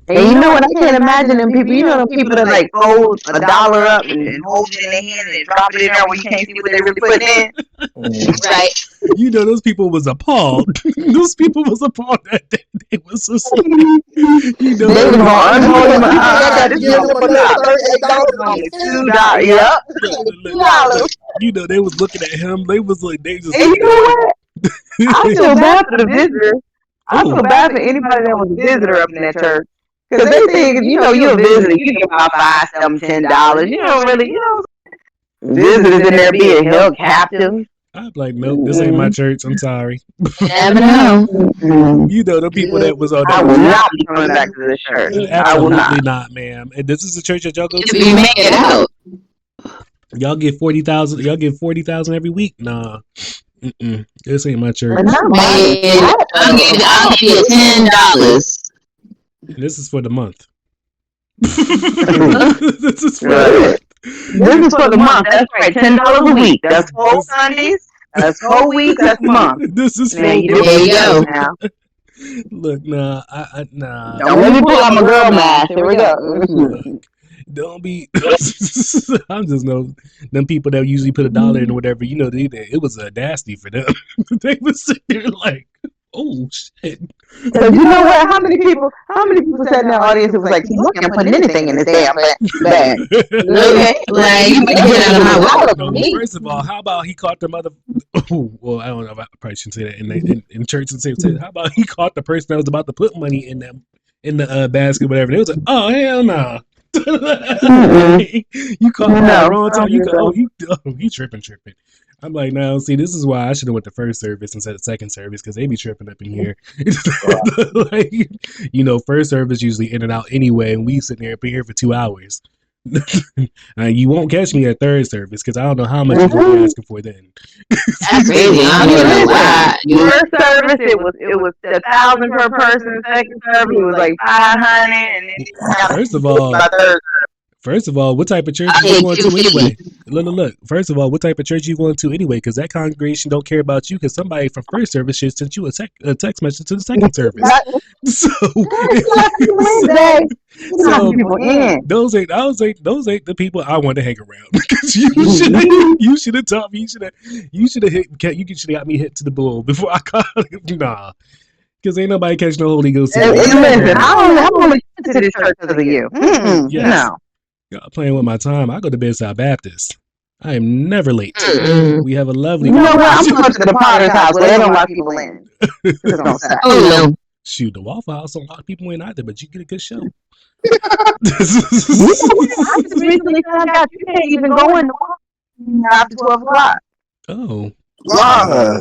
And you know what? I can't imagine them people. You know them people that like fold $1 up and hold it in their hand and drop it in there where you can't see what they really putting in. right? You know, those people was appalled. Those people was appalled that day. They was so sad. You know, They was gonna unfold them. $2. Yep. You know, they was looking at him. They was like, they just. And you know what? I feel bad for the visitors. I feel bad for anybody that was a visitor up in that church. Because they think, you know, you're a visitor, you get about $5, $7, $10. You don't really, you know, visitors in there being held captive. I'm like, nope, this ain't my church. I'm sorry. You never know. You know, the people that was on that. I will not be coming back to this church. I will Absolutely not. not, ma'am. And this is the church that y'all go If to. you make it out, Y'all get 40,000. Y'all get 40,000 every week. Nah, this ain't my church. man, I'll give you $10. This is for the month. This is for the This is for the month. That's right. $10 a week. That's 4 Sundays. That's 4 weeks. That's a month. This is for Man, you There you go. now. Look, nah, nah. Don't let me pull out my girl mask. Here we go. Look, don't be. I'm just know them people that usually put $1 in or whatever. You know, it was a audacity for them. They was sitting there like, oh shit. Because you know what? How many people sat in the audience and was like, look, I'm putting anything in this damn bag. Okay, like, you better get out of my wallet for me. First of all, how about he caught the mother? Oh, well, I don't know. I probably shouldn't say that in church and say, how about he caught the person that was about to put money in the basket, whatever. They was like, oh hell no. You caught him at the wrong time. You tripping. I'm like, no, see, this is why I should have went to first service instead of second service, because they be tripping up in here. Like, you know, first service usually in and out anyway, and we sitting there up in here for 2 hours. You won't catch me at third service because I don't know how much you're gonna be asking for then. That's crazy. I don't even know why. First service, it was 1,000 per person. Second service, it was like 500. And then First of all, what type of church you going to anyway? Look. First of all, what type of church you going to anyway? Because that congregation don't care about you. Because somebody from first service should sent you a text message to the second service. Those ain't the people I want to hang around. Because you should have taught me. You should have got me hit to the bull before I caught him. Nah. Because ain't nobody catch no Holy Ghost. Listen, I only went to this church because of you. Yes. No. Y'all playing with my time. I go to Bedside Baptist. I am never late. We have a lovely. You know what? I'm going to the Potter's house where they don't lock people in. Oh no. Shoot, the Waffle House don't lock people in either, but you get a good show. I just recently found out you can't even go in the Waffle after 12 o'clock. Oh.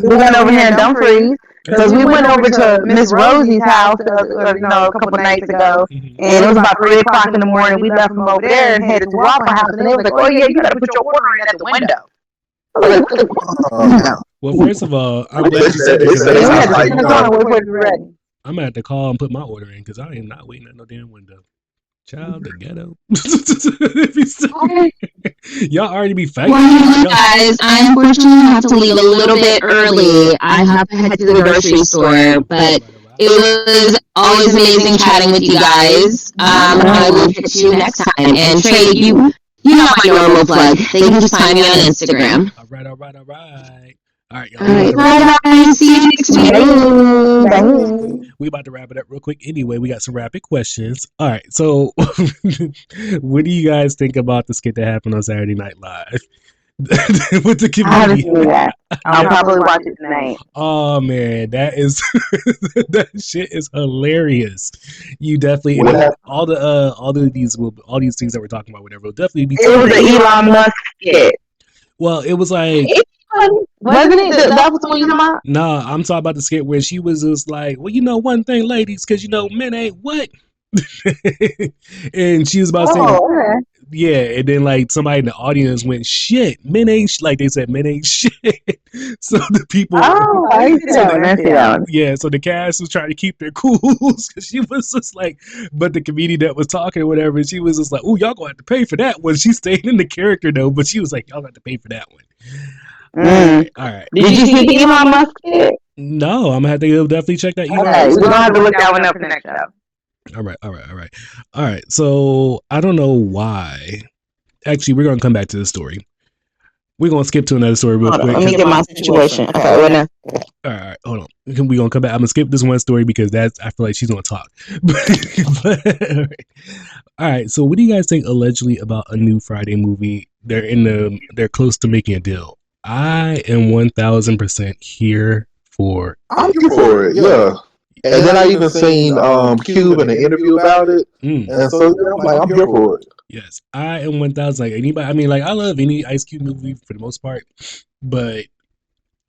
We went over here in Dumfries because we went over to Miss Rosie's house, a couple of nights ago, and it was about 3 o'clock in the morning. We left from over there and headed to Waffle House, and they was like, "Oh yeah, you gotta put your order in at the window." I was like, Well, first of all, I'm glad you said that. I'm gonna have to call and put my order in because I am not waiting at no damn window. Child, the ghetto. Y'all already be fighting. Well, guys, I unfortunately have to leave a little bit early. I have to head to the grocery store, but it was always amazing chatting with you guys. I will catch you next time. And Trey, you know my normal plug. They can just find me on Instagram. All right. All right, y'all. All right, bye, guys. See you next week. Bye. we about to wrap it up real quick. Anyway, we got some rapid questions. All right, so what do you guys think about the skit that happened on Saturday Night Live with the I haven't community? seen that. I'll probably watch it tonight. Oh man, that is that shit is hilarious. You definitely all these things that we're talking about, whatever, will definitely be. It was an Elon Musk skit. Well, it was like, wasn't it? That was what you talking about? Nah, I'm talking about the skit where she was just like, well, you know, one thing, ladies, because you know, men ain't what. And she was about saying, okay. yeah, and then like somebody in the audience went, shit, men ain't like they said, men ain't shit. So the people, I see that one. Yeah, so the cast was trying to keep their cool because she was just like, but the comedian that was talking or whatever, and she was just like, oh, y'all gonna have to pay for that one. She stayed in the character though, but she was like, y'all got to pay for that one. All right. Did you see the Elon Musk skit? No, I'm gonna have to definitely check that. Okay, we're gonna have to look that one up for the next show. All right. So I don't know why. Actually, we're gonna come back to the story. We're gonna skip to another story real quick. Let me get my situation. Okay, wait now. All right, hold on. We're gonna come back. I'm gonna skip this one story because I feel like she's gonna talk. All right. So what do you guys think allegedly about a new Friday movie? They're close to making a deal. I am 1000% here for. I'm here for it. Yeah. And then I even seen Cube in an interview about it, and so I'm like, I'm here for it. Yes, I am 1000. Like anybody, I mean, like I love any Ice Cube movie for the most part, but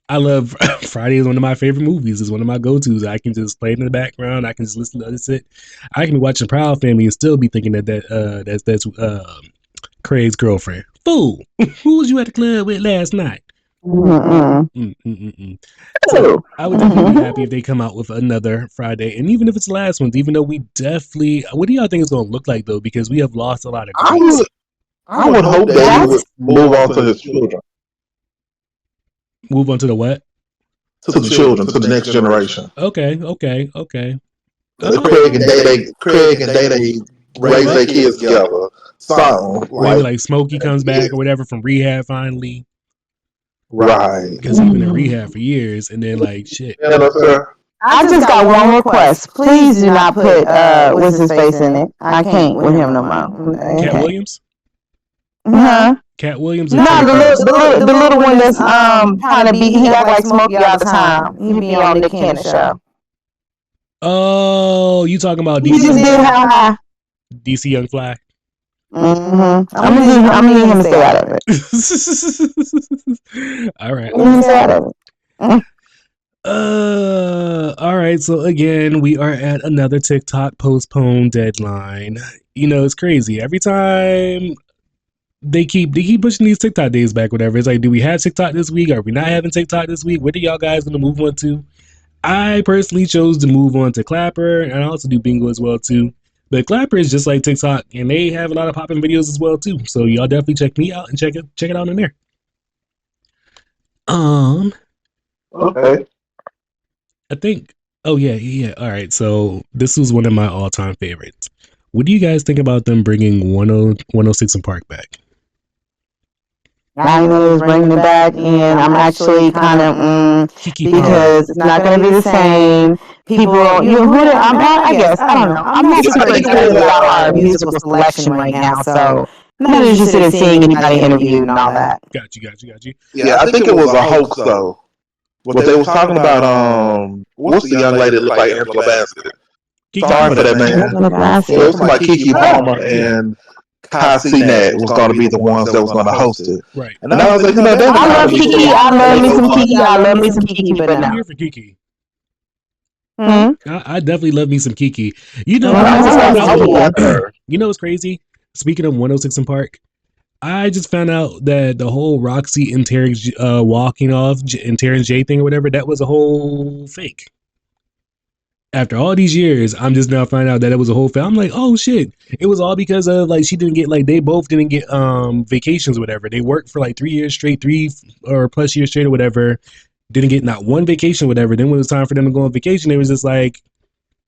I love Friday is one of my favorite movies. It's one of my go-tos. I can just play it in the background. I can just listen to other shit. I can be watching Proud Family and still be thinking that's Craig's girlfriend. Fool, who was you at the club with last night? So I would definitely be happy if they come out with another Friday, and even if it's the last one, even though we definitely, what do y'all think it's going to look like though? Because we have lost a lot of greats. I would hope that he would move on to his children. Move on to the what? To the children, to the next generation. Okay. Craig and Day raise their kids together. So, maybe like Smokey comes back or whatever from rehab finally. Right. Because he's been in rehab for years, and then like shit. I just got one request. Please do not put what's his face in it. I can't with him no more. Cat Williams? Cat Williams? No, the little one that's kind of he act like Smokey all the time. He be on the Cannon show. Oh, you talking about DC? He just did How High. DC Young Fly. I'm gonna need him to stay out of it. All right. Stay out of it. All right. So again, we are at another TikTok postponed deadline. You know, it's crazy. Every time they keep pushing these TikTok days back, whatever. It's like, do we have TikTok this week? Are we not having TikTok this week? What are y'all guys gonna move on to? I personally chose to move on to Clapper, and I also do Bingo as well too. But Clapper is just like TikTok, and they have a lot of popping videos as well too. So y'all definitely check me out and check it out in there. Okay. I think. Oh yeah. All right. So this was one of my all-time favorites. What do you guys think about them bringing 106 and Park back? I know it's bringing it back, and I'm actually kind of because it's not going to be the same. People, I guess I don't know. I'm not super excited about our musical selection right now, so I'm not interested in seeing anybody interviewed and all that. Got you. Yeah, I think it was a hoax though. What they was talking about, what's the young lady that looked like Angela Bassett? Sorry for that, man. It was like Keke Palmer and Kai Cenat was going to be the ones that was going to host it. Right. And I was like, I love Keke. I love me some Keke, but I'm no. here for Keke. Hmm? I definitely love me some Keke. You know, you know what's crazy? Speaking of 106 and Park, I just found out that the whole Roxy and Terrence walking off and Terrence J thing or whatever, that was a whole fake. After all these years, I'm just now finding out that it was a whole fake. I'm like, oh shit. It was all because of like she didn't get like they both didn't get vacations or whatever. They worked for like 3 years straight, 3 or plus years straight or whatever. Didn't get not one vacation or whatever. Then when it was time for them to go on vacation, they was just like,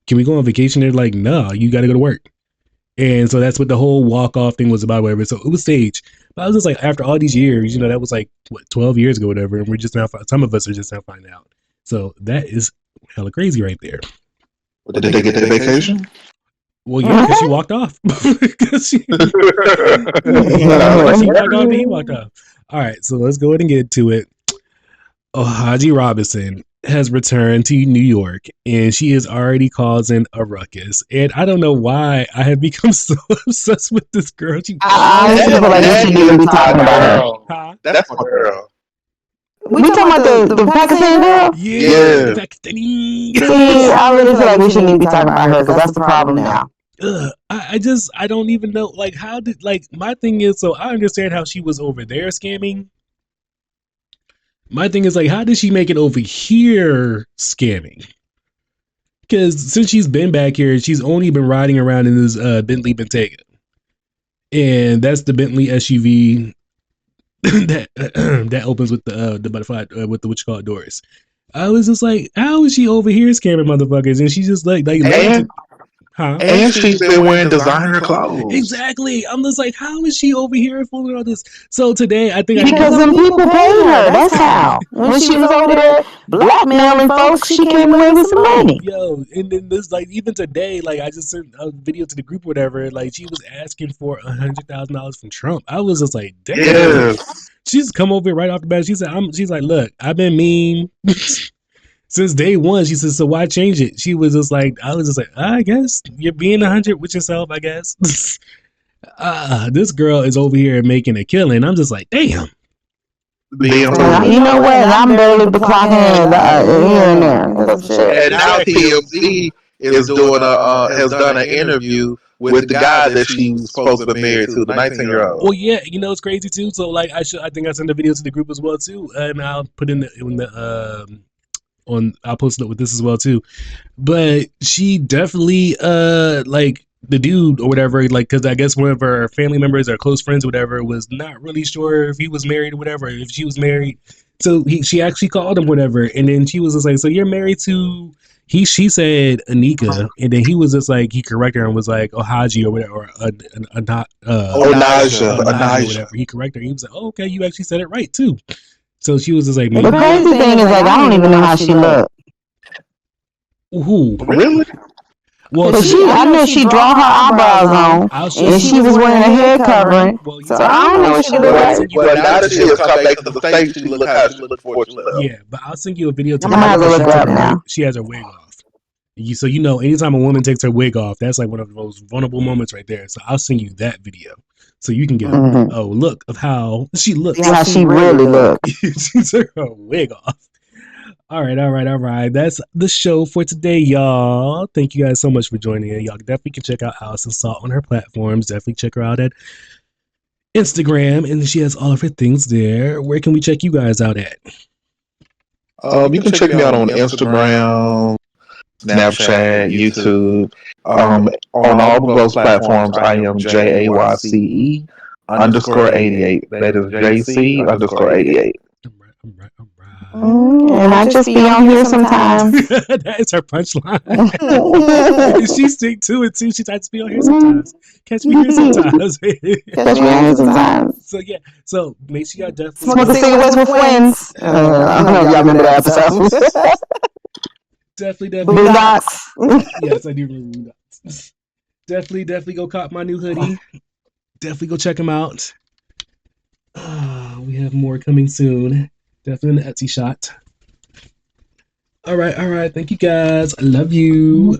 can we go on vacation? They're like, no, you gotta go to work. And so that's what the whole walk-off thing was about, whatever. So it was staged. But I was just like, after all these years, you know, that was like, what, 12 years ago, whatever. And we're just now, some of us are just now finding out. So that is hella crazy right there. Did they get their vacation? Well, yeah, because she walked off. Because she walked off, he walked off. All right, so let's go ahead and get to it. Haji Robinson has returned to New York, and she is already causing a ruckus. And I don't know why I have become so obsessed with this girl. I feel like we shouldn't even be talking about her. Huh? That's my girl. We talking about the Pakistan girl? Yeah. See, I really feel like we shouldn't even be talking about her because that's the problem now. I don't even know. Like, how did, like, my thing is, so I understand how she was over there scamming. My thing is, like, how did she make it over here scamming? Because since she's been back here, she's only been riding around in this Bentley Bentayga. And that's the Bentley SUV that opens with the butterfly, with the what you call it, doors. I was just like, how is she over here scamming motherfuckers? And she's just like and she's been wearing designer clothes. Exactly. I'm just like, how is she over here fooling all this? So today, I think because some people paid her. That's how. When she was over there blackmailing folks, she came away with some money. Yo, and then this, like, even today, like, I just sent a video to the group or whatever. Like, she was asking for $100,000 from Trump. I was just like, damn. Yes. She's come over right off the bat. She's like, look, I've been mean since day one. She said, so why change it? She was just like, I was just like, I guess you're being 100 with yourself, I guess. This girl is over here making a killing. I'm just like, damn. You know what? I'm barely clocking here and there. And now TMZ is doing has done an interview with the guy that she's supposed to be married to, the 19-year-old. Well, yeah, you know it's crazy too. So like, I think I sent a video to the group as well too, and I'll put I'll post it with this as well too. But she definitely like the dude or whatever, like, because I guess one of her family members or close friends or whatever was not really sure if he was married or whatever, if she was married. So she actually called him whatever, and then she was just like, so you're married to, she said Anika, and then he was just like, he corrected her and was like Haji or whatever, or Onaja, whatever. He corrected her. He was like, oh, okay, you actually said it right too. So she was just like, the crazy thing is, like, I don't even know how she looked. Who? Really? Well, I know she draw her eyebrows on, and she was wearing a hair covering. So I don't know what she looked like. Well, now that she has come back to the States, she look how she looked before she left. Yeah, but I'll send you a video. I'm gonna look her up now. She has her wig off. So you know, anytime a woman takes her wig off, that's like one of the most vulnerable moments right there. So I'll send you that video, so you can get a look of how she looks. How she really looks. She took her wig off. All right. That's the show for today, y'all. Thank you guys so much for joining in. Y'all definitely can check out Allison Salt on her platforms. Definitely check her out at Instagram, and she has all of her things there. Where can we check you guys out at? You can check me out on Instagram, Snapchat, YouTube. On all of those platforms, I am JAYCE_88. That is JC_88. All right. And I just be on here sometimes. That is her punchline. She stick to it too. She tries to be on here sometimes. Catch me here sometimes. So yeah. So make sure y'all definitely smoke a cigarette with friends. I don't know if y'all remember that episode. Definitely. Boondocks. Yes, I do remember Boondocks. Definitely go cop my new hoodie. Definitely go check them out. We have more coming soon. Definitely an Etsy shot. All right. Thank you guys. I love you.